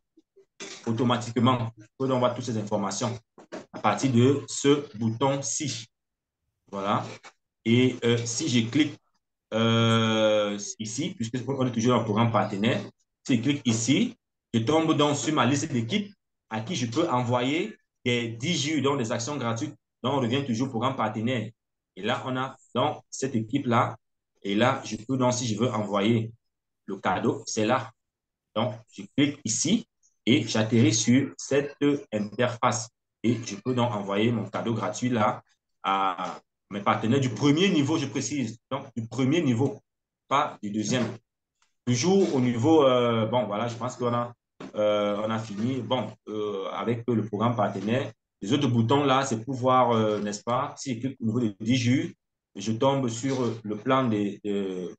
Automatiquement, je peux donc voir toutes ces informations à partir de ce bouton-ci. Voilà. Et si je clique ici, puisque on est toujours dans le programme partenaire, si je clique ici, je tombe donc sur ma liste d'équipes à qui je peux envoyer des 10 jours, donc des actions gratuites. Donc, on revient toujours au programme partenaire. Et là, on a donc cette équipe-là. Et là, je peux donc, si je veux envoyer le cadeau, c'est là. Donc, je clique ici et j'atterris sur cette interface. Et je peux donc envoyer mon cadeau gratuit là à mes partenaires du premier niveau, je précise. Donc, du premier niveau, pas du deuxième. Toujours au niveau, bon, voilà, je pense on a fini. Bon, avec le programme partenaire. Les autres boutons là, c'est pour voir, n'est-ce pas, si je clique au niveau des 10 jours, je tombe sur le plan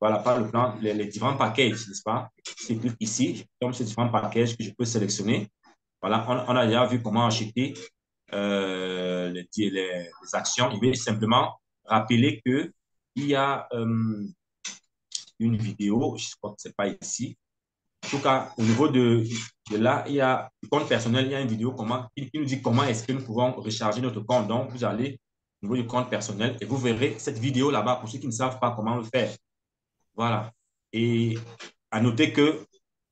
voilà, pas le plan, les différents packages, n'est-ce pas? Si je clique ici, je tombe sur différents packages que je peux sélectionner. Voilà, on a déjà vu comment acheter les actions. Je vais simplement rappeler que il y a une vidéo, je crois que ce n'est pas ici. En tout cas, au niveau de là, il y a le compte personnel, il y a une vidéo qui nous dit comment est-ce que nous pouvons recharger notre compte. Donc, vous allez au niveau du compte personnel et vous verrez cette vidéo là-bas pour ceux qui ne savent pas comment le faire. Voilà. Et à noter que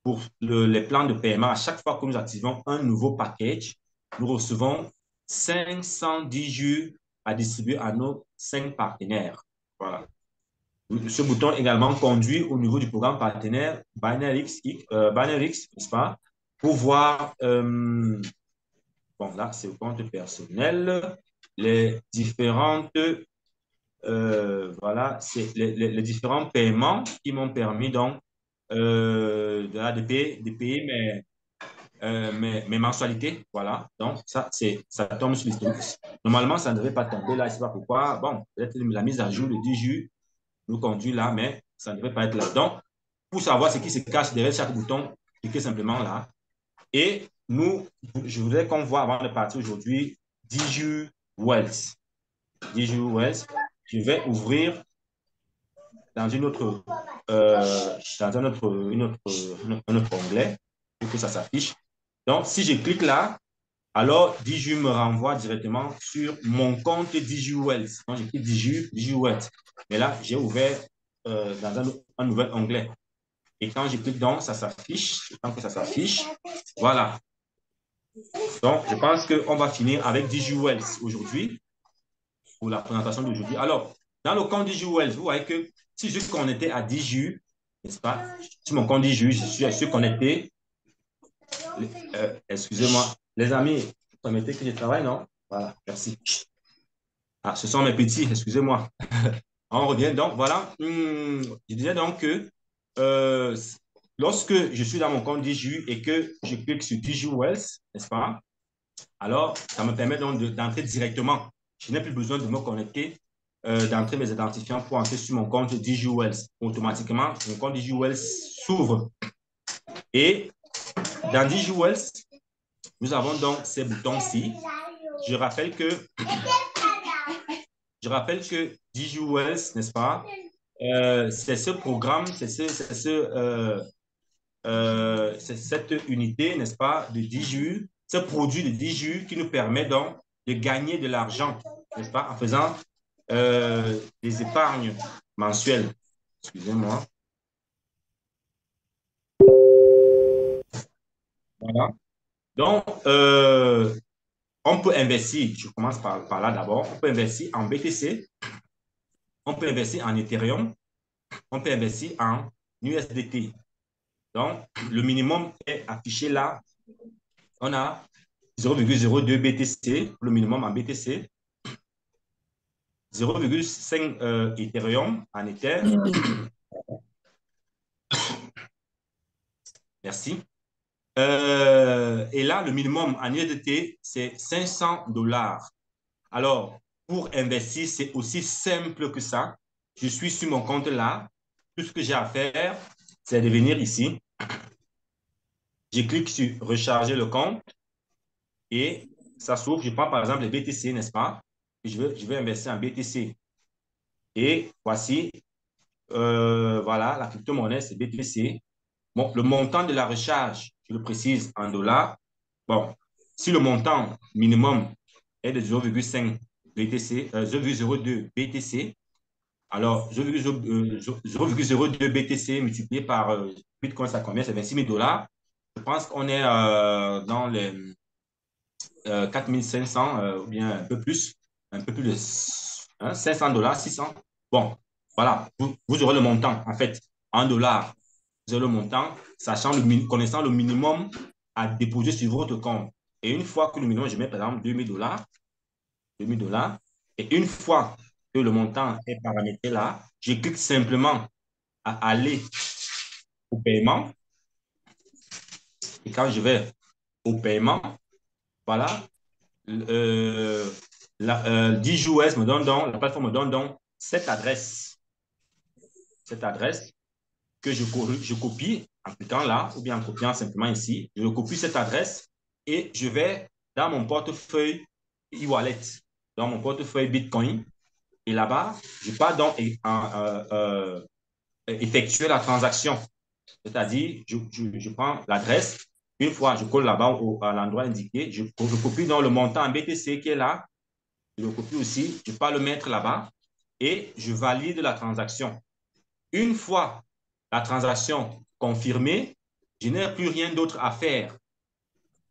pour les plans de paiement, à chaque fois que nous activons un nouveau package, nous recevons 510 jours à distribuer à nos 5 partenaires. Voilà. Ce bouton également conduit au niveau du programme partenaire BinaryX, n'est-ce pas, pour voir, bon là c'est le compte personnel, les différentes, voilà, c'est les différents paiements qui m'ont permis donc de payer mes mensualités, voilà. Donc ça tombe sur l'historique. Normalement ça ne devait pas tomber là, je ne sais pas pourquoi. Bon, peut-être la mise à jour de 10 jours nous conduit là, mais ça ne devrait pas être là. Donc, pour savoir ce qui se cache derrière chaque bouton, cliquez simplement là. Et je voudrais qu'on voit avant de partir aujourd'hui, Diju Wells. Diju Wells, je vais ouvrir dans un autre onglet pour que ça s'affiche. Donc, si je clique là, alors Diju me renvoie directement sur mon compte Diju Wells. Donc, j'écris Diju Wells. Mais là, j'ai ouvert dans un nouvel onglet. Et quand je clique donc, ça s'affiche. Tant que ça s'affiche, voilà. Donc, je pense qu'on va finir avec DigiWells aujourd'hui pour la présentation d'aujourd'hui. Alors, dans le compte DigiWells, vous voyez que si je suis connecté à Digi, n'est-ce pas? Sur mon compte Digi, je suis connecté. Excusez-moi, les amis, vous permettez que je travaille, non? Voilà, merci. Ah, ce sont mes petits, excusez-moi. On revient donc, voilà. Je disais donc que euh, lorsque je suis dans mon compte Digi et que je clique sur DigiWells, n'est-ce pas? Alors, ça me permet donc d'entrer directement. Je n'ai plus besoin de me connecter, d'entrer mes identifiants pour entrer sur mon compte DigiWells. Automatiquement, mon compte DigiWells s'ouvre. Et dans DigiWells, nous avons donc ces boutons-ci. Je rappelle que DigiWells, n'est-ce pas, c'est ce programme, c'est cette unité, n'est-ce pas, de 10 jours, ce produit de 10 jours qui nous permet donc de gagner de l'argent, n'est-ce pas, en faisant des épargnes mensuelles. Excusez-moi. Voilà. Donc, On peut investir, je commence par là d'abord, on peut investir en BTC, on peut investir en Ethereum, on peut investir en USDT. Donc, le minimum est affiché là. On a 0,02 BTC, le minimum en BTC, 0,5 Ethereum en Ether. Merci. Et là, le minimum en USDT, c'est 500 dollars. Alors, pour investir, c'est aussi simple que ça. Je suis sur mon compte là. Tout ce que j'ai à faire, c'est de venir ici. Je clique sur recharger le compte et ça s'ouvre. Je prends par exemple les BTC, n'est-ce pas? Je vais investir en BTC. Et voici, voilà, la crypto-monnaie, c'est BTC. Bon, le montant de la recharge, je le précise en dollars. Bon, si le montant minimum est de 0,5 BTC, 0,02 BTC, alors 0,02 BTC multiplié par Bitcoin, ça combien? C'est 26 000 dollars. Je pense qu'on est dans les 4 500 ou bien un peu plus de 500 dollars, 600. Bon, voilà, vous aurez le montant, en fait, en dollars. Vous aurez le montant, connaissant le minimum à déposer sur votre compte. Et une fois que le minimum, je mets par exemple 2 000 dollars, 2 000 dollars, et une fois que le montant est paramétré là, je clique simplement à aller au paiement. Et quand je vais au paiement, voilà, euh, DJUS me donne donc, la plateforme me donne donc cette adresse que je copie en cliquant là, ou bien en copiant simplement ici. Je copie cette adresse et je vais dans mon portefeuille e-wallet, dans mon portefeuille Bitcoin. Et là-bas, je pars donc effectuer la transaction. C'est-à-dire, je prends l'adresse. Une fois, je colle là-bas à l'endroit indiqué. Je copie donc le montant en BTC qui est là. Je le copie aussi. Je pars le mettre là-bas et je valide la transaction. Une fois la transaction confirmée, je n'ai plus rien d'autre à faire.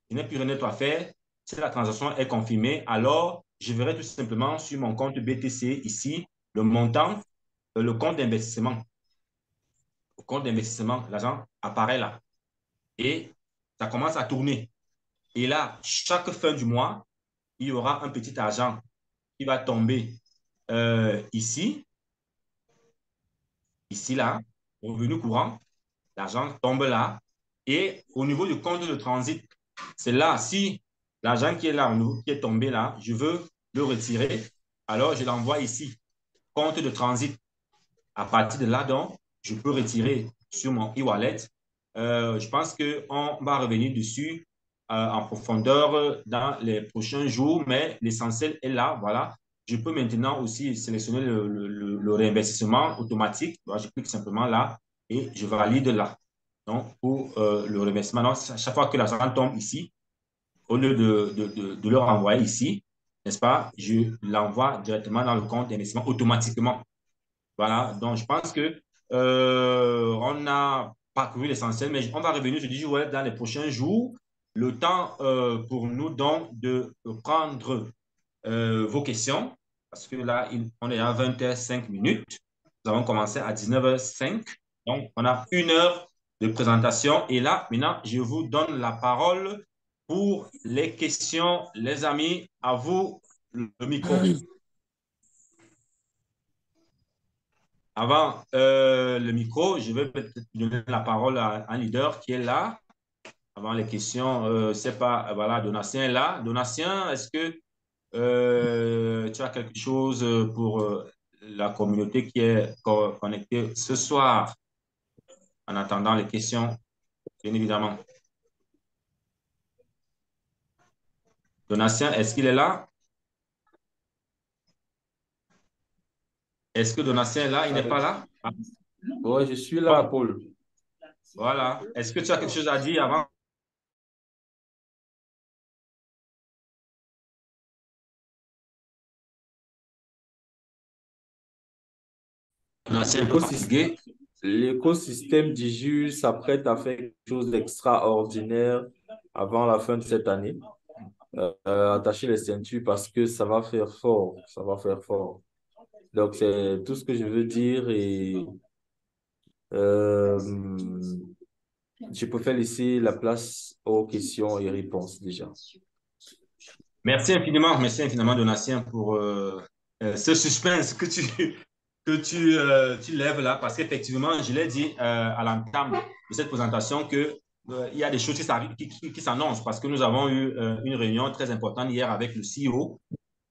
Je n'ai plus rien d'autre à faire. Si la transaction est confirmée, alors je verrai tout simplement sur mon compte BTC ici le montant, le compte d'investissement. Le compte d'investissement, l'argent apparaît là. Et ça commence à tourner. Et là, chaque fin du mois, il y aura un petit argent qui va tomber ici, ici, là, revenu courant. L'argent tombe là. Et au niveau du compte de transit, c'est là, si l'argent qui est là, qui est tombé là, je veux le retirer, alors je l'envoie ici, compte de transit. À partir de là, donc, je peux retirer sur mon e-wallet. Je pense qu'on va revenir dessus en profondeur dans les prochains jours, mais l'essentiel est là, voilà. Je peux maintenant aussi sélectionner le réinvestissement automatique. Donc, je clique simplement là et je valide là. Donc, pour le réinvestissement, donc, chaque fois que l'argent tombe ici, au lieu de le renvoyer ici, n'est-ce pas, je l'envoie directement dans le compte d'investissement automatiquement. Voilà, donc je pense que on a parcouru l'essentiel, mais on va revenir sur DigiWeb dans les prochains jours. Le temps pour nous donc de prendre vos questions, parce que là, on est à 20h05 minutes. Nous avons commencé à 19h05, donc on a 1 heure de présentation. Et là, maintenant, je vous donne la parole pour les questions, les amis. À vous le micro. Avant le micro, je vais peut-être donner la parole à un leader qui est là. Avant les questions, c'est pas, voilà, Donatien est là. Donatien, est-ce que tu as quelque chose pour la communauté qui est connectée ce soir, en attendant les questions, bien évidemment. Donatien, est-ce qu'il est là? Est-ce que Donatien est là? Il n'est pas là? Ah, Oui, je suis là, bon, Paul. voilà. Est-ce que tu as quelque chose à dire avant? Donatien est un peu L'écosystème fatigué. l'écosystème d'Iju s'apprête à faire quelque chose d'extraordinaire avant la fin de cette année. attacher les ceintures parce que ça va faire fort, ça va faire fort. Donc, c'est tout ce que je veux dire et euh, je préfère laisser la place aux questions et réponses déjà. Merci infiniment, Donatien, pour ce suspense que tu lèves là, parce qu'effectivement, je l'ai dit à l'entame de cette présentation que il y a des choses qui s'annoncent parce que nous avons eu une réunion très importante hier avec le CEO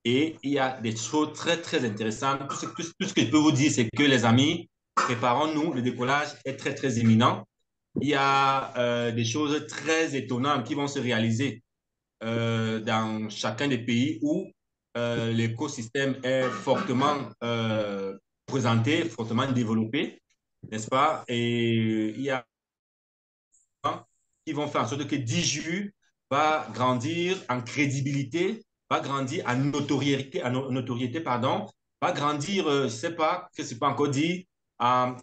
et il y a des choses très, très intéressantes. Tout ce que je peux vous dire, c'est que les amis, préparons-nous, le décollage est très, très imminent. Il y a des choses très étonnantes qui vont se réaliser dans chacun des pays où l'écosystème est fortement présenté, fortement développé, n'est-ce pas? Et il y a qui vont faire en sorte que Diju va grandir en crédibilité, va grandir en notoriété, pardon, va grandir, je ne sais pas, que ce n'est pas encore dit, en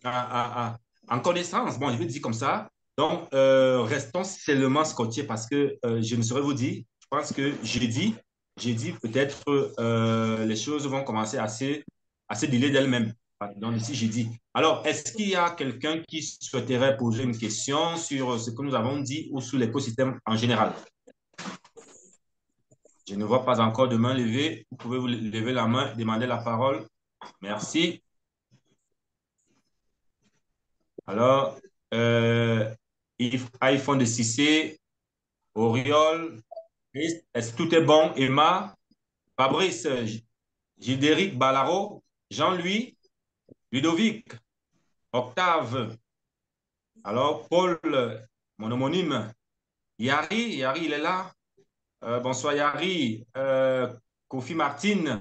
connaissance. Bon, je vais dire comme ça. Donc, restons seulement scotchés parce que je ne saurais vous dire, je pense que j'ai dit peut-être les choses vont commencer à se délier d'elles-mêmes. Donc, ici, j'ai dit. Alors, est-ce qu'il y a quelqu'un qui souhaiterait poser une question sur ce que nous avons dit ou sur l'écosystème en général? Je ne vois pas encore de main levée. Vous pouvez vous lever la main, demander la parole. Merci. Alors, iPhone de Cissé, Oriol, est-ce que tout est bon? Emma, Fabrice, Gildéric, Balaro, Jean-Louis, Ludovic, Octave, alors Paul, mon homonyme, Yari, il est là. Bonsoir Yari, Kofi Martin,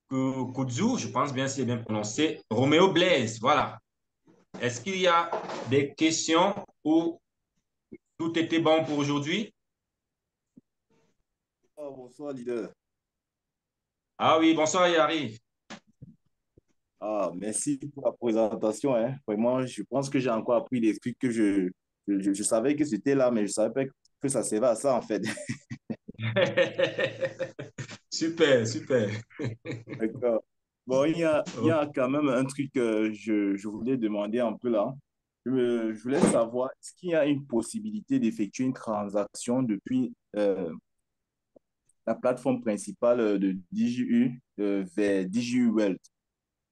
Kudzu, je pense bien s'il est bien prononcé, Roméo Blaise, voilà. Est-ce qu'il y a des questions ou tout était bon pour aujourd'hui? Ah, bonsoir, leader. Ah oui, bonsoir Yari. Ah, merci pour la présentation, hein. Vraiment, je pense que j'ai encore appris des trucs que je savais que c'était là, mais je ne savais pas que ça servait à ça, en fait. Super, super. D'accord. Bon, il y a quand même un truc que je voulais demander un peu là. Je voulais savoir, est-ce qu'il y a une possibilité d'effectuer une transaction depuis la plateforme principale de DJU vers DJU Wealth?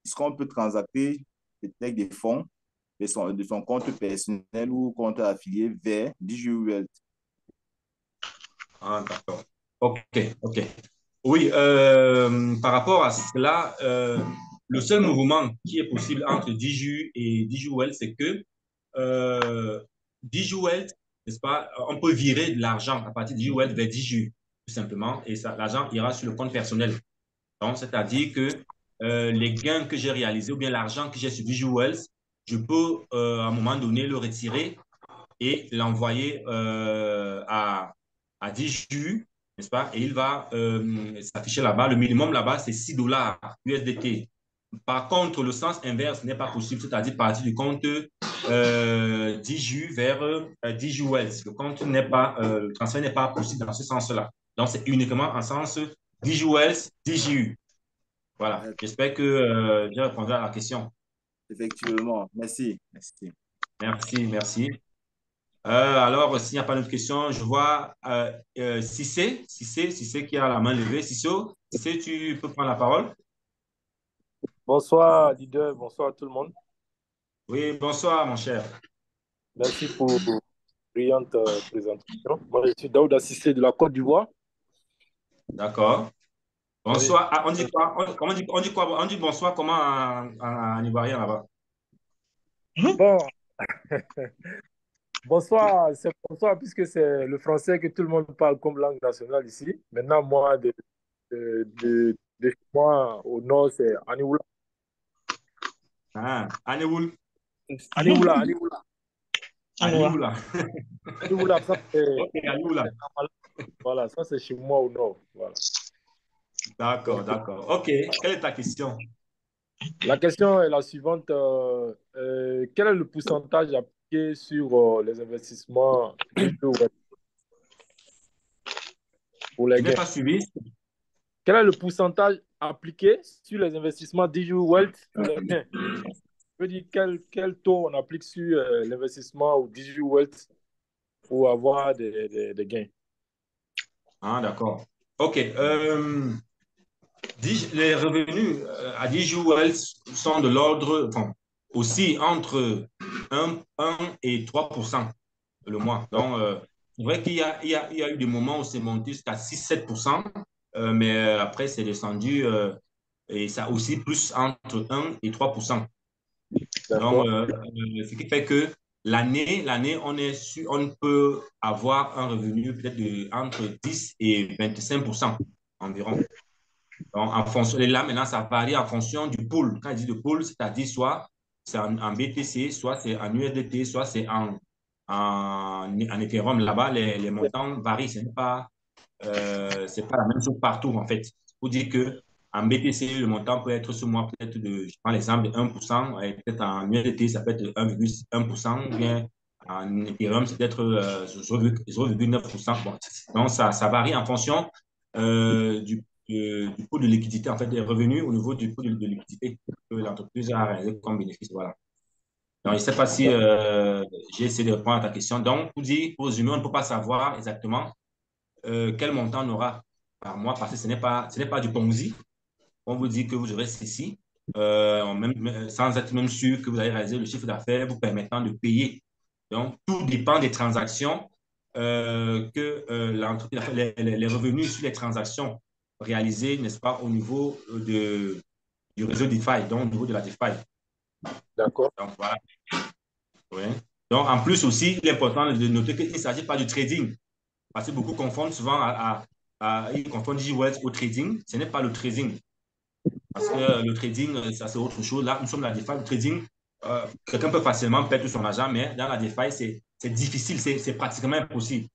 Est-ce qu'on peut transacter avec des fonds de son compte personnel ou compte affilié vers DigiWealth? Ah, d'accord. OK, OK. Oui, par rapport à cela, le seul mouvement qui est possible entre Diju et DigiWell, c'est que DigiWell, n'est-ce pas, on peut virer de l'argent à partir de DigiWell vers Diju, tout simplement, et ça, l'argent ira sur le compte personnel. Donc, c'est-à-dire que les gains que j'ai réalisés ou bien l'argent que j'ai sur DigiWell, je peux à un moment donné le retirer et l'envoyer à 10 jus, n'est-ce pas? Et il va s'afficher là-bas. Le minimum là-bas, c'est 6 dollars USDT. Par contre, le sens inverse n'est pas possible, c'est-à-dire partir du compte 10 jus vers 10 jus Wells. Le transfert n'est pas possible dans ce sens-là. Donc, c'est uniquement en sens 10 jus Wells, 10 jus. Voilà. J'espère que j'ai répondu à la question. Effectivement. Merci. Merci. Merci, merci. Alors, s'il n'y a pas d'autres questions, je vois Cissé qui a la main levée. Cissé, tu peux prendre la parole. Bonsoir, leader. Bonsoir à tout le monde. Oui, bonsoir, mon cher. Merci pour une brillante présentation. Moi, je suis Daouda Cissé de la Côte d'Ivoire. D'accord. Oui. Bonsoir. Ah, on dit quoi? On dit quoi? On dit bonsoir comment en ivoirien là-bas? Bon, bonsoir, c'est bonsoir puisque c'est le français que tout le monde parle comme langue nationale ici. Maintenant, moi, de chez moi au nord, c'est Aniwoula. Ah, Anéoul. Aniwoula, Aniwoula. Anéoula. Aniwoula, ça c'est Ok, Anéoula. voilà, ça c'est chez moi au nord. Voilà. D'accord, Donc, d'accord. Ok, quelle est ta question? la question est la suivante. Quel est le pourcentage appliqué sur les investissements digitaux? pour les Je n'ai gains. pas suivi. Quel est le pourcentage appliqué sur les investissements DigiWealth pour les gains? Je veux dire, quel taux on applique sur l'investissement au DigiWealth pour avoir des gains? Ah, d'accord. OK. Les revenus à DigiWealth sont de l'ordre, enfin, aussi entre 1 et 3% le mois. Donc, c'est vrai qu'il y a eu des moments où c'est monté jusqu'à 6-7%, mais après, c'est descendu et ça aussi plus entre 1 et 3%. Donc, D'accord. ce qui fait que l'année, on peut avoir un revenu peut-être entre 10 et 25% environ. Donc, en fonction, et là, maintenant, ça varie en fonction du pool. Quand je dis de pool, c'est-à-dire soit c'est en BTC, soit c'est en USDT, soit c'est en Ethereum. Là-bas, les montants varient. C'est pas la même chose partout, en fait. Pour dire que en BTC, le montant peut être ce mois peut-être je prends l'exemple de 1%, et peut-être en USDT, ça peut être 1,1%, ou bien en Ethereum, c'est peut-être 0,9%. Bon, donc, ça varie en fonction du coût de liquidité, en fait, des revenus au niveau du coût de liquidité que l'entreprise a réalisé comme bénéfice. Voilà. Donc, je ne sais pas si j'ai essayé de répondre à ta question. Donc, pour résumer, on ne peut pas savoir exactement quel montant on aura par mois parce que ce n'est pas du Ponzi. On vous dit que vous aurez ceci, sans être même sûr que vous allez réaliser le chiffre d'affaires vous permettant de payer. Donc, tout dépend des transactions que l'entreprise, les revenus sur les transactions réalisées, n'est-ce pas, au niveau du réseau DeFi, donc au niveau de la DeFi. D'accord. Donc, voilà. Ouais. Donc, en plus aussi, il est important de noter qu'il ne s'agit pas du trading. Parce que beaucoup confondent souvent ils confondent DigiWealth au trading. Ce n'est pas le trading. Parce que le trading, ça c'est autre chose. Là, nous sommes dans la DeFi. Le trading, quelqu'un peut facilement perdre tout son argent, mais dans la DeFi, c'est difficile, c'est pratiquement impossible.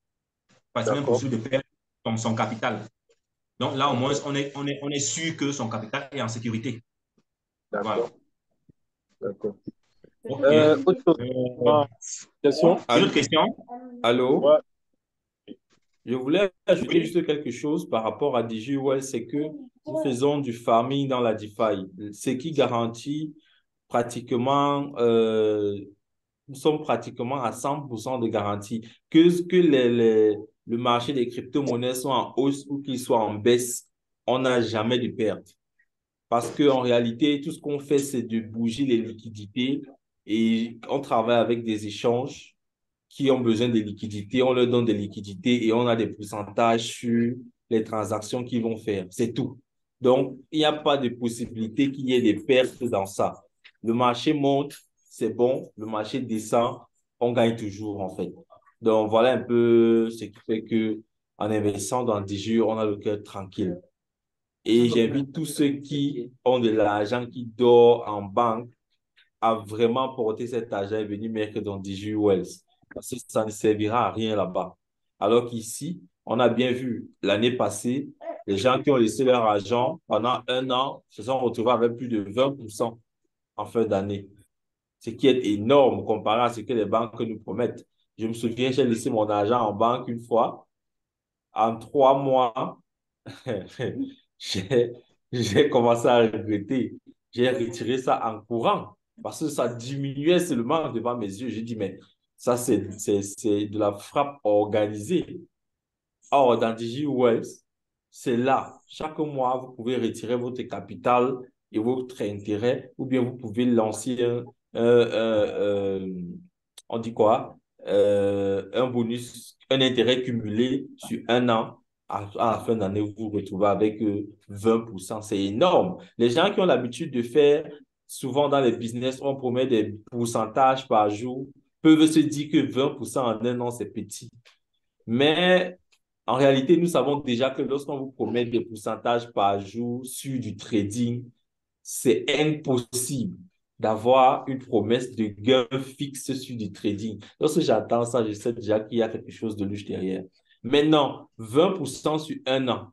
Pratiquement D'accord. impossible de perdre son capital. Donc là, au moins, on est sûr que son capital est en sécurité. Voilà. D'accord. D'accord. OK. Autre chose. Question? Une autre question? Allô? Ouais. Je voulais ajouter Oui. juste quelque chose par rapport à DigiWell, c'est que nous faisons du farming dans la DeFi, ce qui garantit pratiquement, nous sommes pratiquement à 100% de garantie. Que le marché des crypto-monnaies soit en hausse ou qu'il soit en baisse, on n'a jamais de perte. Parce qu'en réalité, tout ce qu'on fait, c'est de bouger les liquidités et on travaille avec des échanges qui ont besoin de liquidités, on leur donne des liquidités et on a des pourcentages sur les transactions qu'ils vont faire. C'est tout. Donc, il n'y a pas de possibilité qu'il y ait des pertes dans ça. Le marché monte, c'est bon. Le marché descend, on gagne toujours, en fait. Donc, voilà un peu ce qui fait que en investissant dans des jeux, on a le cœur tranquille. Et j'invite tous ceux qui ont de l'argent qui dort en banque à vraiment porter cet argent et venir mettre dans DigiWells. Parce que ça ne servira à rien là-bas. Alors qu'ici, on a bien vu l'année passée, les gens qui ont laissé leur argent pendant 1 an se sont retrouvés avec plus de 20% en fin d'année. Ce qui est énorme comparé à ce que les banques nous promettent. Je me souviens, j'ai laissé mon argent en banque une fois. En 3 mois, j'ai j'ai commencé à regretter. J'ai retiré ça en courant parce que ça diminuait seulement devant mes yeux. J'ai dit, mais ça, c'est de la frappe organisée. Or, dans DigiWells, c'est là. Chaque mois, vous pouvez retirer votre capital et votre intérêt, ou bien vous pouvez lancer on dit quoi? Un bonus, un intérêt cumulé sur 1 an. À la fin d'année, vous vous retrouvez avec 20%. C'est énorme. Les gens qui ont l'habitude de faire, souvent dans les business, on promet des pourcentages par jour, peuvent se dire que 20% en 1 an, c'est petit. Mais en réalité, nous savons déjà que lorsqu'on vous promet des pourcentages par jour sur du trading, c'est impossible d'avoir une promesse de gain fixe sur du trading. Lorsque j'entends ça, je sais déjà qu'il y a quelque chose de louche derrière. Maintenant, 20% sur 1 an.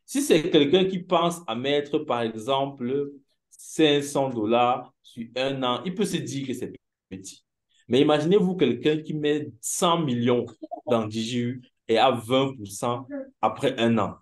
Si c'est quelqu'un qui pense à mettre, par exemple, 500 dollars sur 1 an, il peut se dire que c'est petit. Mais imaginez-vous quelqu'un qui met 100 millions dans DigiU et à 20% après un an.